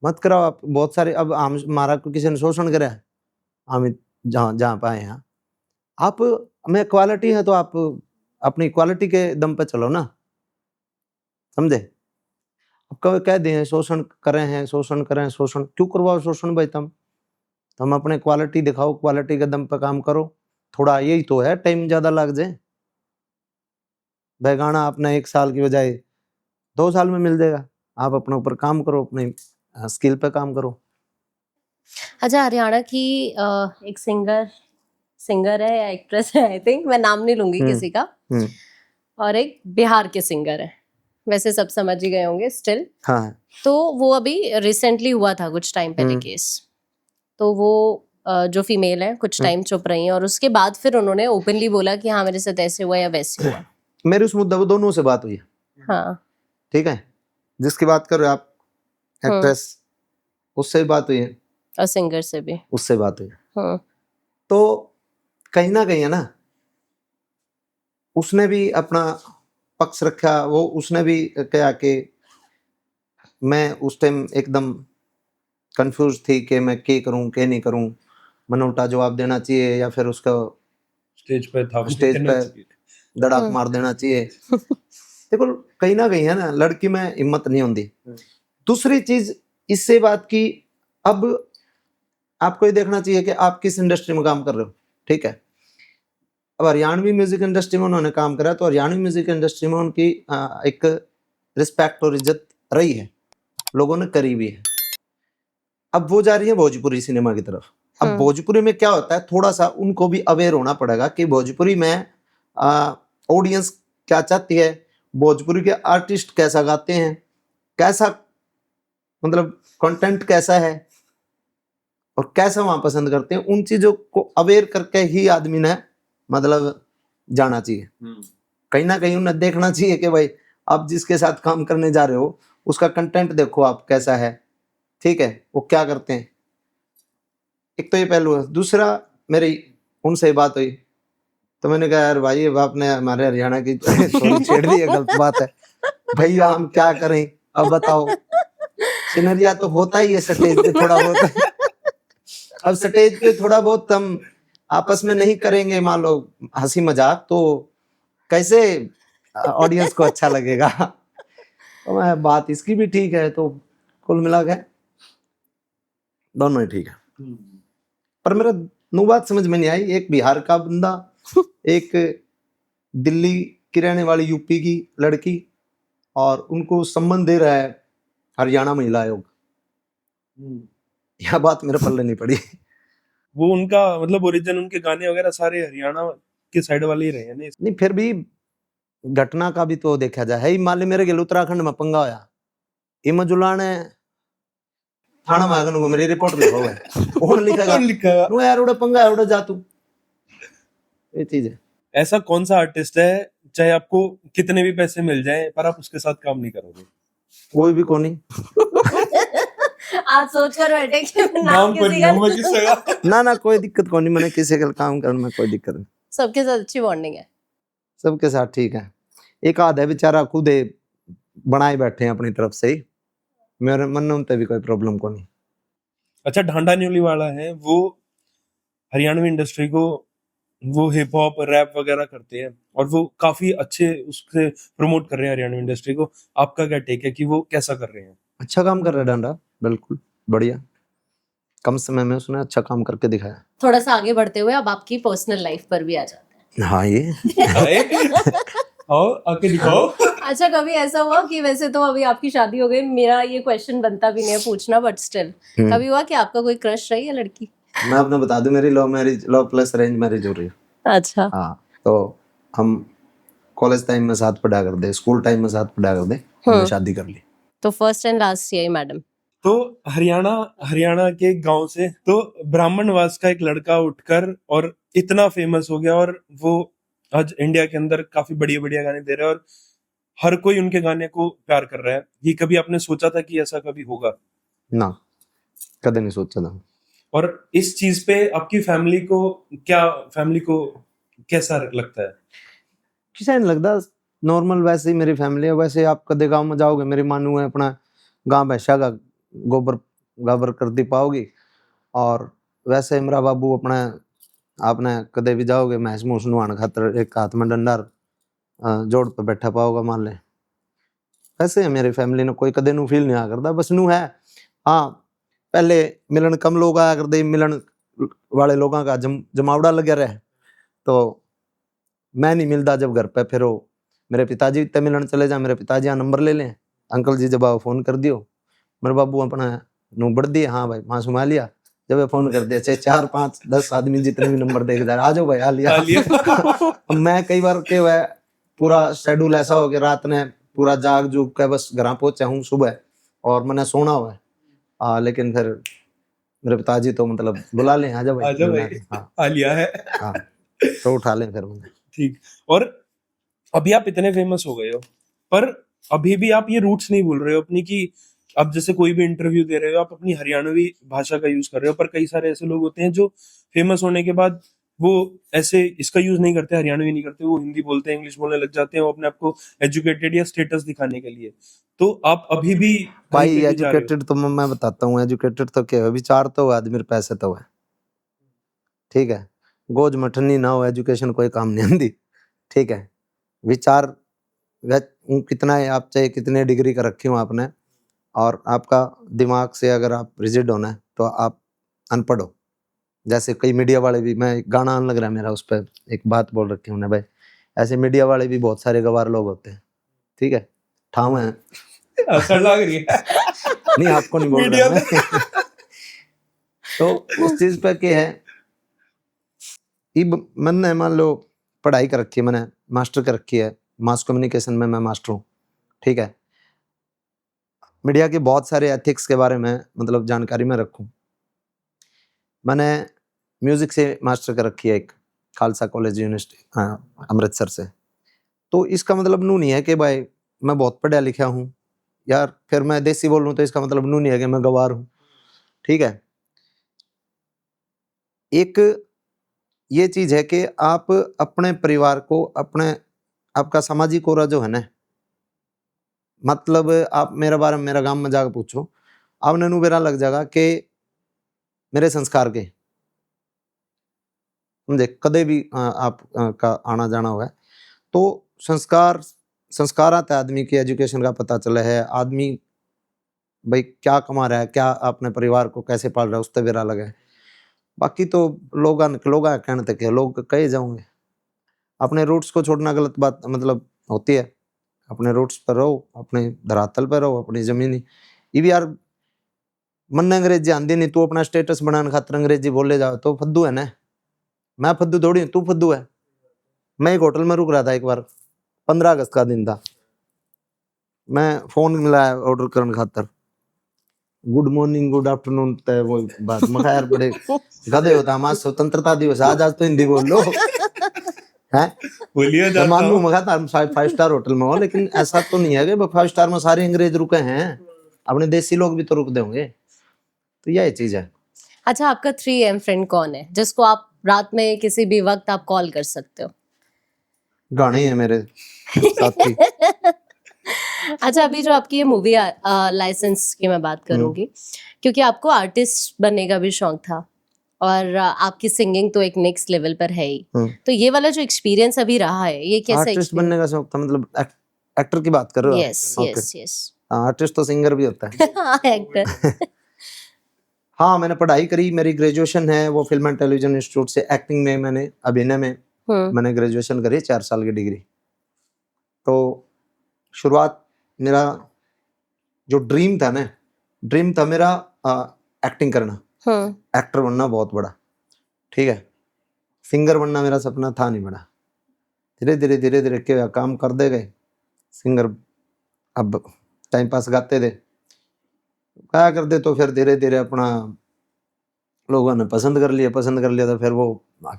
मत कराओ आप। बहुत सारे अब हम हमारा किसी ने शोषण करा है, हम जहाँ पाए हैं, आप में क्वालिटी है तो आप अपनी क्वालिटी के दम पे चलो ना, समझे। अब कभी कह दिए शोषण करें, शोषण क्यों करवाओ शोषण भाई, तुम अपने क्वालिटी दिखाओ, क्वालिटी के दम पे काम करो। थोड़ा यही तो है, टाइम ज्यादा लग जाए, गाना आपने 1 साल की बजाय 2 साल में मिल जाएगा। आप अपने ऊपर काम करो, अपने स्किल पे काम करो। अच्छा हरियाणा की एक सिंगर है या एक्ट्रेस है, आई थिंक, मैं नाम नहीं लूंगी किसी का, और एक बिहार के सिंगर है, वैसे सब समझ ही गए होंगे स्टिल। हाँ। तो वो अभी रिसेंटली हुआ था कुछ टाइम पहले केस, तो वो जो फीमेल है कुछ टाइम चुप रही हैं और उसके बाद फिर उन्होंने ओपनली बोला कि हाँ मेरे साथ ऐसे हुआ या वैसे हुआ। मेरे उस मुद्दे पर दोनों से बात हुई है, हाँ ठीक है। जिसकी बात कर रहे हो आप एक्ट्रेस, उससे भी बात हुई है और सिंगर से भी उससे बात हुई है। तो कहीं ना कहीं है ना, उसने भी अपना पक्ष रखा, वो उसने भी कहा कि मैं उस टाइम एकदम कंफ्यूज थी कि मैं क्या करूं क्या नहीं करूं, मैंने उल्टा जवाब देना चाहिए या फिर उसका स्टेज पे धड़ाक मार देना चाहिए। देखो कहीं ना कहीं है ना, लड़की में हिम्मत नहीं होती। दूसरी चीज इससे बात की, अब आपको ये देखना चाहिए कि आप किस इंडस्ट्री में काम कर रहे हो, ठीक है। अब हरियाणवी म्यूजिक इंडस्ट्री में उन्होंने काम करा, तो हरियाणवी म्यूजिक इंडस्ट्री में उनकी एक रिस्पेक्ट और इज्जत रही है, लोगों ने करी भी है। अब वो जा रही है भोजपुरी सिनेमा की तरफ, अब भोजपुरी में क्या होता है, थोड़ा सा उनको भी अवेयर होना पड़ेगा कि भोजपुरी में ऑडियंस क्या चाहती है, भोजपुरी के आर्टिस्ट कैसा गाते हैं, कैसा मतलब कंटेंट कैसा है और कैसा वहां पसंद करते हैं, उन चीजों को अवेयर करके ही आदमी ने मतलब जाना चाहिए। कहीं ना कहीं उन्हें देखना चाहिए कि भाई आप जिसके साथ काम करने जा रहे हो उसका कंटेंट देखो आप कैसा है, ठीक है, वो क्या करते हैं। एक तो ये पहलू है। दूसरा, मेरी उनसे बात हुई तो मैंने कहा यार भाई आपने हमारे हरियाणा की थोड़ी छेड़ दी है, गलत बात है भैया, हम क्या करें अब बताओ। सिनरिया तो होता ही है स्टेज पे थोड़ा बहुत अब स्टेज पे थोड़ा बहुत हम आपस में नहीं करेंगे मान लो हंसी मजाक, तो कैसे ऑडियंस को अच्छा लगेगा। तो मैं बात इसकी भी ठीक है, तो कुल मिला के दोनों ही ठीक है। पर मेरा नू बात समझ में नहीं आई, एक बिहार का बंदा, एक दिल्ली की रहने वाली यूपी की लड़की, और उनको संबंध दे रहा है हरियाणा महिला आयोग। यह बात मेरे पल्ले नहीं पड़ी। वो उनका मतलब ओरिजिन, उनके गाने वगैरह सारे हरियाणा के साइड वाले ही रहे हैं नहीं, फिर भी घटना का भी तो देखा जाए। है मान ली मेरे गेल उत्तराखंड में पंगा होया, इमजुला ने थाना में आगन को मेरी रिपोर्ट लिखो है, कौन लिखेगा नो यार उड़े पंगा उड़े जा तू, ये चीज है। ऐसा कौन सा आर्टिस्ट है चाहे आपको कितने भी पैसे मिल जाएं पर आप उसके साथ काम नहीं करोगे? कोई भी कोनी। आप सोच कर बैठे कि नाम किसी का ना कोई दिक्कत कोनी, मैंने किसी का काम करने में कोई दिक्कत नहीं, सबके साथ अच्छी बॉन्डिंग है, सबके साथ ठीक है। एक आध है बेचारा खुद बनाए बैठे हैं अपनी तरफ से ही, मेरे मन में उनसे भी कोई प्रॉब्लम को नहीं। अच्छा, ढांडा न्यूली वाला है, वो हरियाणवी इंडस्ट्री को वो हिप हॉप रैप वगैरह करते हैं और वो काफी अच्छे उससे प्रमोट कर रहे हैं हरियाणवी इंडस्ट्री को। आपका क्या टेक है कि वो कैसा कर रहे हैं? अच्छा काम कर रहा है डांडा, बिल्कुल बढ़िया, कम समय में उसने अच्छा काम करके दिखाया। थोड़ा सा आगे बढ़ते हुए अब आपकी पर्सनल लाइफ पर भी आ जाते हैं। हाँ ये आओ आके दिखाओ। अच्छा, कभी ऐसा हुआ कि वैसे तो अभी आपकी शादी हो गई, मेरा ये क्वेश्चन बनता भी नहीं है पूछना, बट स्टिल कभी हुआ कि आपका कोई क्रश रही है लड़की? मैं अपना बता दूं, मेरी लव प्लस अरेंज मैरिज हो रही है। अच्छा। हाँ, तो हम कॉलेज टाइम में साथ पढ़ा कर दे, स्कूल टाइम में साथ पढ़ा कर दे, हमने शादी कर ली। तो फर्स्ट एंड लास्ट यही मैडम। तो हरियाणा के गांव से तो ब्राह्मणवास का एक लड़का उठकर और इतना फेमस हो गया, और वो आज इंडिया के अंदर काफी बढ़िया बढ़िया गाने दे रहा है और हर कोई उनके गाने को प्यार कर रहा है। ये कभी आपने सोचा था कि ऐसा कभी होगा? ना, कभी नहीं सोचा था। और इस चीज पे आपकी फैमिली को कैसा लगता है? किसी नहीं लगता, नॉर्मल वैसे ही मेरी फैमिली है। वैसे आप कदे गांव में जाओगे, मेरी मानू है अपना गांव भैंसा का गोबर गाबर कर दी पाओगी, और वैसे मेरा बाबू अपना आपने कदे भी जाओगे महस मूस नुआन खातर एक हाथ में डंडा जोड़ पे बैठा पाओगा मान ले। वैसे है मेरी फैमिली ने कोई कदे नू फील नहीं आ करता, बस नू है हाँ पहले मिलन कम लोग आया करते, मिलन वाले लोगों का जमावड़ा लगे रहे, तो मैं नहीं मिलता जब घर पे, फिर वो मेरे पिताजी इतने मिलन चले जा, मेरे पिताजी यहाँ नंबर ले लें, अंकल जी जब आओ फोन कर दियो, मेरे बाबू अपना नू बढ़ दिए, हाँ भाई वहाँ सुमा लिया, जब ये फोन कर दिया चाहे 4 5 10 आदमी जितने भी नंबर देख जा आ जाओ भाई आ लिया। मैं कई बार के वह पूरा शेड्यूल ऐसा हो गया, रात ने पूरा जाग जूग के बस घर पहुंचा हूँ सुबह और मैंने सोना हुआ है, लेकिन फिर मेरे पिताजी तो मतलब बुला लें आ जाओ भाई, हाँ आ लिया है, हाँ तो उठा लें फिर मैंने। ठीक। और अभी आप इतने फेमस हो गए हो, पर अभी भी आप ये रूट्स नहीं भूल रहे हो अपनी, कि आप जैसे कोई भी इंटरव्यू दे रहे हो आप अपनी हरियाणवी भाषा का यूज कर रहे हो, पर कई सारे ऐसे लोग होते हैं जो फेमस होने के बाद वो ऐसे इसका यूज नहीं करते, हरियाणवी नहीं करते, वो हिंदी बोलते हैं, इंग्लिश बोलने लग जाते हैं, वो अपने आप को एजुकेटेड या स्टेटस दिखाने के लिए। तो आप अभी भी भाई एजुकेटेड तो मैं बताता हूँ, एजुकेटेड तो क्या है, विचार तो है आदमी, पैसे तो है, ठीक है, गोज मठनी ना हो एजुकेशन कोई काम नहीं आती, ठीक है, विचार कितना है, आप चाहे कितने डिग्री का रखी हो आपने, और आपका दिमाग से अगर आप रिजिड होना है तो आप अनपढ़ हो। जैसे कई मीडिया वाले भी, मैं गाना आने लग रहा है मेरा, उस पर एक बात बोल रखी उन्हें भाई, ऐसे मीडिया वाले भी बहुत सारे गवार लोग होते हैं, ठीक है, ठाव है असर लग रही है नहीं आपको नहीं बोल रहा मैं तो उस चीज पे क्या है, इब मैंने मान लो पढ़ाई कर रखी है, मैंने मास्टर कर रखी है, मास कम्युनिकेशन में मैं मास्टर हूँ, ठीक है। मीडिया के बहुत सारे एथिक्स के बारे में मतलब जानकारी में रखूँ। मैंने म्यूजिक से मास्टर कर रखी है एक खालसा कॉलेज यूनिवर्सिटी अमृतसर से। तो इसका मतलब नू नहीं है कि भाई मैं बहुत पढ़ा लिखा हूँ यार, फिर मैं देसी बोलूँ तो इसका मतलब नू नहीं है कि मैं गवार हूँ, ठीक है। एक ये चीज है कि आप अपने परिवार को, अपने आपका सामाजिक ओरा जो है ना, मतलब आप मेरे बारे में मेरा गांव में जाकर पूछो, आपने नू बेरा लग जाएगा कि मेरे संस्कार के समझे, कदे भी आप का आना जाना हुआ है तो संस्कार आते आदमी की एजुकेशन का पता चला है, आदमी भाई क्या कमा रहा है, क्या अपने परिवार को कैसे पाल रहा है, उस पर बेरा लगा है। बाकी तो लोग कहने तक है, लोग कहे जाओगे। अपने रूट्स को छोड़ना गलत बात मतलब होती है, अपने रूट्स पर रहो, अपने धरातल पर रहो, अपनी जमीनी। ये भी यार मन अंग्रेजी आंदी नहीं, तू अपना स्टेटस बनाने खातर अंग्रेजी बोले जाओ तो फद्दू है ना। मैं फद्दू थोड़ी हूं, तू फद्दू है। मैं एक होटल में रुक रहा था एक बार, 15 अगस्त का दिन था, मैं फोन मिलाया ऑर्डर करने खातर, गुड मॉर्निंग गुड आफ्टरनून तय वो बात मैं यार बड़े गधे होता, हमारा स्वतंत्रता दिवस आज तो हिंदी बोल लो है। बोलिए मैं मानू मैं कहता 5 स्टार होटल में हो, लेकिन ऐसा तो नहीं है कि 5 स्टार में सारे अंग्रेज रुके हैं, अपने देसी लोग भी तो रुक देंगे। तो यही चीज है। अच्छा, आपका 3M फ्रेंड कौन है जिसको आप रात में किसी भी वक्त आप कॉल कर सकते हो? गाने हैं मेरे साथी। अच्छा, अभी जो आपकी ये मूवी लाइसेंस की मैं बात करूंगी, क्योंकि आपको आर्टिस्ट बनने का भी शौक था और आपकी सिंगिंग तो एक नेक्स्ट लेवल पर है ही, तो ये वाला जो एक्सपीरियंस अभी रहा है ये कैसा? आर्टिस्ट बनने का शौक था मतलब एक्टर की बात कर रहे हो? Yes yes yes. आर्टिस्ट तो सिंगर भी होता है। एक्टर। हाँ, मैंने पढ़ाई करी, मेरी ग्रेजुएशन है वो फिल्म एंड टेलीविजन इंस्टीट्यूट से, एक्टिंग में मैंने अभिनय में मैंने ग्रेजुएशन करी, 4 साल की डिग्री। तो शुरुआत मेरा जो ड्रीम था ना, ड्रीम था मेरा एक्टिंग करना, एक्टर बनना बहुत बड़ा, ठीक है। सिंगर बनना मेरा सपना था नहीं बड़ा। धीरे धीरे के काम कर दे गए सिंगर, अब टाइम पास गाते थे क्या करते, तो फिर धीरे धीरे अपना लोगों ने पसंद कर लिया तो फिर वो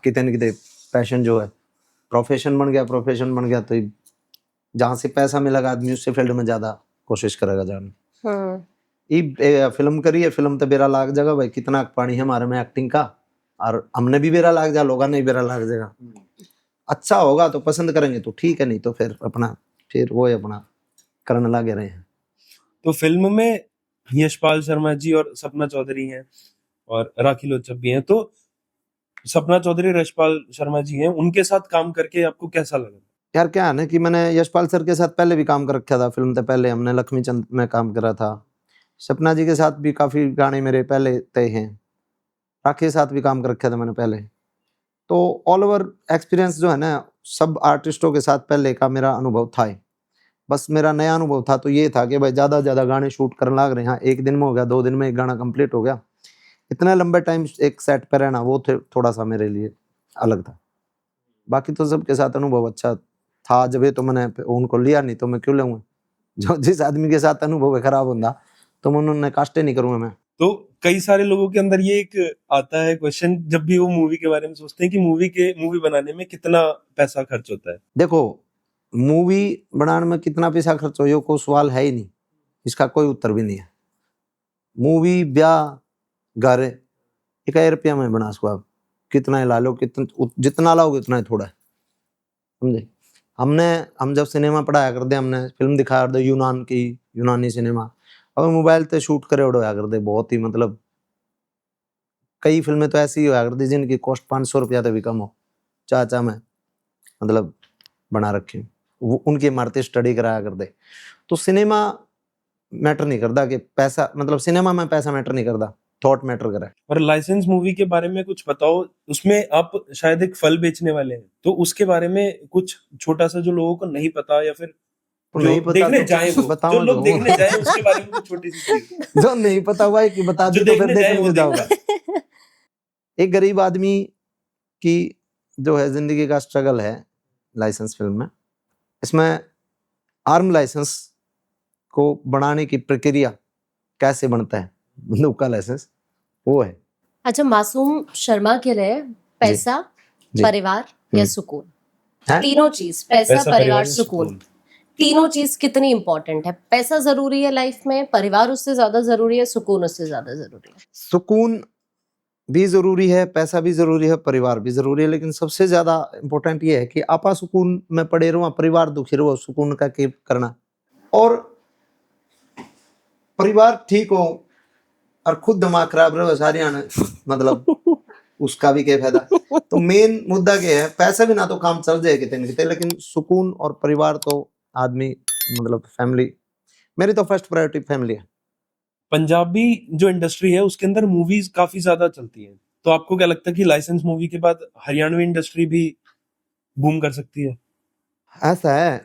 कितने न कितने पैशन जो है प्रोफेशन बन गया। तो जहाँ से पैसा मिलेगा आदमी उससे फील्ड में ज्यादा कोशिश करेगा जाने। ये फिल्म करी है, फिल्म तो बेरा लाग जाएगा भाई, कितना पानी है हमारे में एक्टिंग का, और हमने भी बेरा लाग जा, लोगों ने भी बेरा लाग जाएगा। अच्छा होगा तो पसंद करेंगे तो ठीक है, नहीं तो फिर अपना फिर वो अपना करने लगे रहे हैं। तो फिल्म में यशपाल शर्मा जी और सपना चौधरी हैं और राखी लोचन भी हैं, तो सपना चौधरी और यशपाल शर्मा जी हैं, उनके साथ काम करके आपको कैसा लगा? यार क्या है ना कि मैंने यशपाल सर के साथ पहले भी काम कर रखा था, फिल्म से पहले हमने लक्ष्मी चंद में काम करा था, सपना जी के साथ भी काफी गाने मेरे पहले तय हैं, राखी के साथ भी काम कर रखा था मैंने पहले। तो ऑल ओवर एक्सपीरियंस जो है ना, सब आर्टिस्टों के साथ पहले का मेरा अनुभव था। बस मेरा नया अनुभव था तो ये था कि भाई ज़्यादा ज़्यादा गाने शूट करने लग रहे हैं। हाँ, एक दिन में हो गया, 2 दिन में एक गाना कंप्लीट हो गया, इतना लंबे टाइम एक सेट पर रहना वो थोड़ा सा मेरे लिए अलग था। बाकी तो सबके साथ अनुभव अच्छा था, जब ये तो मैंने उनको लिया, नहीं तो मैं क्यों लूँगा। जो जिस आदमी के साथ अनुभव खराब होता तो मैं उन्होंने कास्टे नहीं करूँगा मैं। तो कई सारे लोगों के अंदर ये एक आता है क्वेश्चन, जब भी वो मूवी के बारे में सोचते हैं कि मूवी बनाने में कितना पैसा खर्च होता है। देखो, मूवी बनाने में कितना पैसा खर्च हो, कोई सवाल है ही नहीं, इसका कोई उत्तर भी नहीं है। मूवी ब्याह घर 1 रुपया में बना सको आप, कितना ही ला लो, जितना लाओगे उतना ही थोड़ा है, समझे। हम जब सिनेमा पढ़ाया करते, हमने फिल्म दिखाया करते यूनानी सिनेमा, और मोबाइल पे शूट करे होया करते, बहुत ही मतलब कई फिल्में तो ऐसी होया करती जिनकी कॉस्ट 500 रुपया तो भी कम हो, चाचा में मतलब बना रखे, वो उनकी इमारतें स्टडी कराया करते। तो सिनेमा मैटर नहीं करता कि पैसा, मतलब सिनेमा में पैसा मैटर नहीं करता, थॉट मैटर करे। और लाइसेंस मूवी के बारे में कुछ बताओ, उसमें आप शायद एक फल बेचने वाले हैं, तो उसके बारे में कुछ छोटा सा जो लोगों को नहीं पता, या फिर जो नहीं पता देखने तो जाए जो लोग देखने जाए उसके बारे में कुछ छोटी सी चीज जो नहीं पता हुआ है कि बता दो तो फिर देखने जाओगा। एक गरीब आदमी की जो है जिंदगी का स्ट्रगल है लाइसेंस फिल्म में। इसमें आर्म लाइसेंस को बनाने की प्रक्रिया कैसे बनता है, बंदूक का लाइसेंस, वो है। अच्छा, मासूम शर्मा के लिए पैसा, जी। परिवार या हम्म। सुकून, हैं? तीनों चीज, पैसा परिवार सुकून, तीनों चीज कितनी इंपॉर्टेंट है? पैसा जरूरी है लाइफ में, परिवार उससे ज्यादा जरूरी है, सुकून उससे ज्यादा जरूरी है? सुकून भी जरूरी है, पैसा भी जरूरी है, परिवार भी जरूरी है, लेकिन सबसे ज्यादा इम्पोर्टेंट ये है कि आपा सुकून में पड़े रहो, परिवार दुखी रहो, सुकून का कीप करना। और परिवार ठीक हो और खुद दिमाग खराब रहे सारी आने, मतलब उसका भी क्या फायदा। तो मेन मुद्दा क्या है, पैसा भी ना तो काम चल जाए कितने न कितने, लेकिन सुकून और परिवार तो आदमी, मतलब फैमिली, मेरी तो फर्स्ट प्रायोरिटी फैमिली है। पंजाबी जो इंडस्ट्री है उसके अंदर मूवीज काफी ज्यादा चलती हैं, तो आपको क्या लगता है कि लाइसेंस मूवी के बाद हरियाणवी इंडस्ट्री भी बूम कर सकती है? ऐसा है,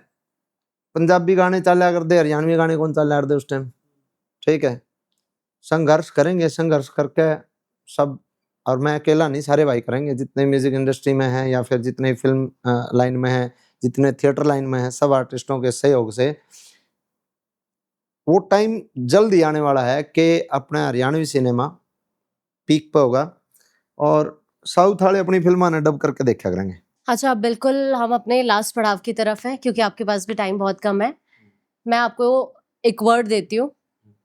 पंजाबी गाने चला कर दे, हरियाणवी गाने कौन चला कर दे उस टाइम, ठीक है। संघर्ष करेंगे, संघर्ष करके सब, और मैं अकेला नहीं, सारे भाई करेंगे, जितने म्यूजिक इंडस्ट्री में हैं या फिर जितने फिल्म लाइन में हैं, जितने थिएटर लाइन में हैं, सब आर्टिस्टों के सहयोग से वो टाइम जल्द ही आने वाला है कि अपना हरियाणवी सिनेमा पीक पे होगा और साउथ वाले अपनी फिल्मां ने डब करके देखा करेंगे। अच्छा, बिल्कुल हम अपने लास्ट पड़ाव की तरफ हैं, क्योंकि आपके पास भी टाइम बहुत कम है। मैं आपको एक वर्ड देती हूँ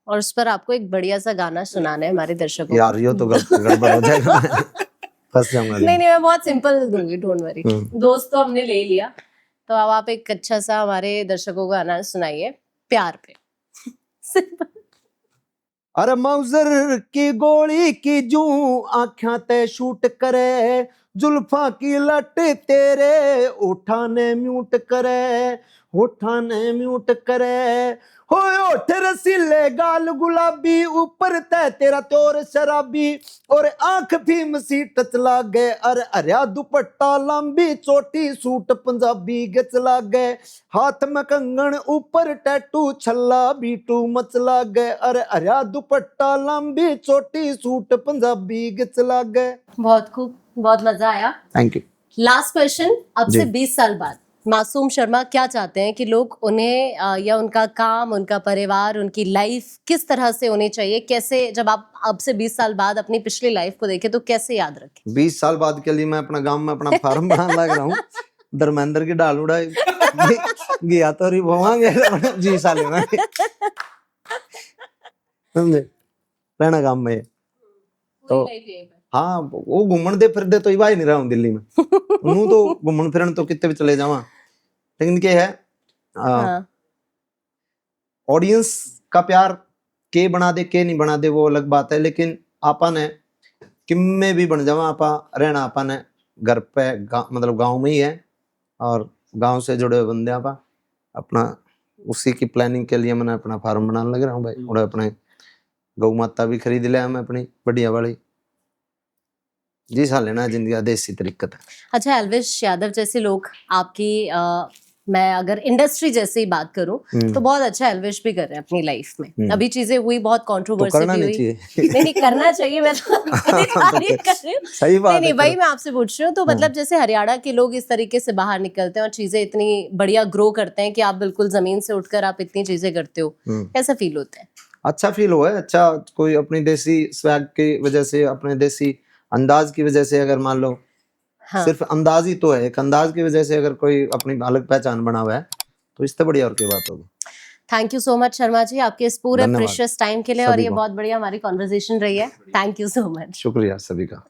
और उस पर आपको एक बढ़िया सा गाना सुनाना है हमारे दर्शकों को। यार ये तो गड़बड़ हो जाएगा, फंस जाऊंगा। नहीं, मैं बहुत सिंपल दूंगी, डोंट वरी। दोस्त तो हमने ले लिया, तो अब आप एक अच्छा सा हमारे दर्शकों को गाना सुनाइए प्यार पे। सिंपल। अरे मौजर की गोली की जू आँखें ते शूट करे, जुल्फा की लट तेरे उठाने म्यूट करे, उठाने म्यूट करे, हो ओठ रसीले गाल गुलाबी, ऊपर तय तेरा तोर शराबी, और आंख भीम सी टच लागे, अरे हरिया दुपट्टा लंबी चोटी सूट पंजाबी गच लागे, हाथ में कंगन ऊपर टैटू छल्ला बीटू मच लागे, अरे हरिया दुपट्टा लंबी चोटी सूट पंजाबी गच लागे। बहुत खूब, बहुत मजा आया। Thank you. लास्ट क्वेश्चन, अब से जी। 20 साल बाद मासूम शर्मा क्या चाहते हैं कि लोग उन्हें या उनका काम, उनका परिवार, उनकी लाइफ किस तरह से होनी चाहिए? कैसे, जब आप अब से 20 साल बाद अपनी पिछली लाइफ को देखें तो कैसे याद रखें? 20 साल बाद के लिए मैं अपना गांव में अपना फार्म बनाने लग रहा हूँ, धर्मेंद्र की डाल उड़ाई गया तो री भवांगे जी साल में, समझे, रहना गांव में। तो हाँ, वो घूमन दे फिर दे तो ही नहीं रहा हूँ दिल्ली में, उन्होंने तो घूमन फिरन तो कितने भी चले जावा, लेकिन क्या है, ऑडियंस का प्यार के बना दे के नहीं बना दे वो अलग बात है, लेकिन आपा ने किम में भी बन जावा, आपा रहना आपा ने घर पे मतलब गांव में ही है, और गांव से जुड़े हुए बंदे आपा अपना उसी की प्लानिंग के लिए मैंने अपना फार्म बनाने लग रहा हूँ भाई, और अपने गौ माता भी खरीद लिया मैं अपनी बढ़िया वाली, जी सा लेना जिंदगी देसी तरीकत है। अच्छा, एल्विश यादव जैसे लोग आपकी मैं अगर इंडस्ट्री जैसे ही बात करूं तो बहुत अच्छा एल्विश भी कर रहे हैं अपनी लाइफ में। अभी चीजें हुई, बहुत कंट्रोवर्सी भी हुई। नहीं करना चाहिए, मैं तो तारीफ कर रही हूँ। सही बात नहीं, वही मैं आपसे पूछ रही हूँ। तो मतलब जैसे हरियाणा के लोग इस तरीके से बाहर निकलते हैं और चीजें इतनी बढ़िया ग्रो करते हैं कि आप बिल्कुल जमीन से उठकर आप इतनी चीजें करते हो, कैसा फील होता है? अच्छा फील हुआ है, अच्छा, कोई अपनी देसी स्वैग की वजह से, अपने देसी अंदाज की वजह से, अगर मान लो हाँ। सिर्फ अंदाज ही तो है, एक अंदाज की वजह से अगर कोई अपनी अलग पहचान बना हुआ है तो इससे बढ़िया और क्या बात होगी। Thank you so much Sharma ji, आपके इस पूरे प्रेशियस टाइम के लिए, और ये बहुत बढ़िया हमारी कॉन्वर्सेशन रही है। Thank you so much. शुक्रिया सभी का।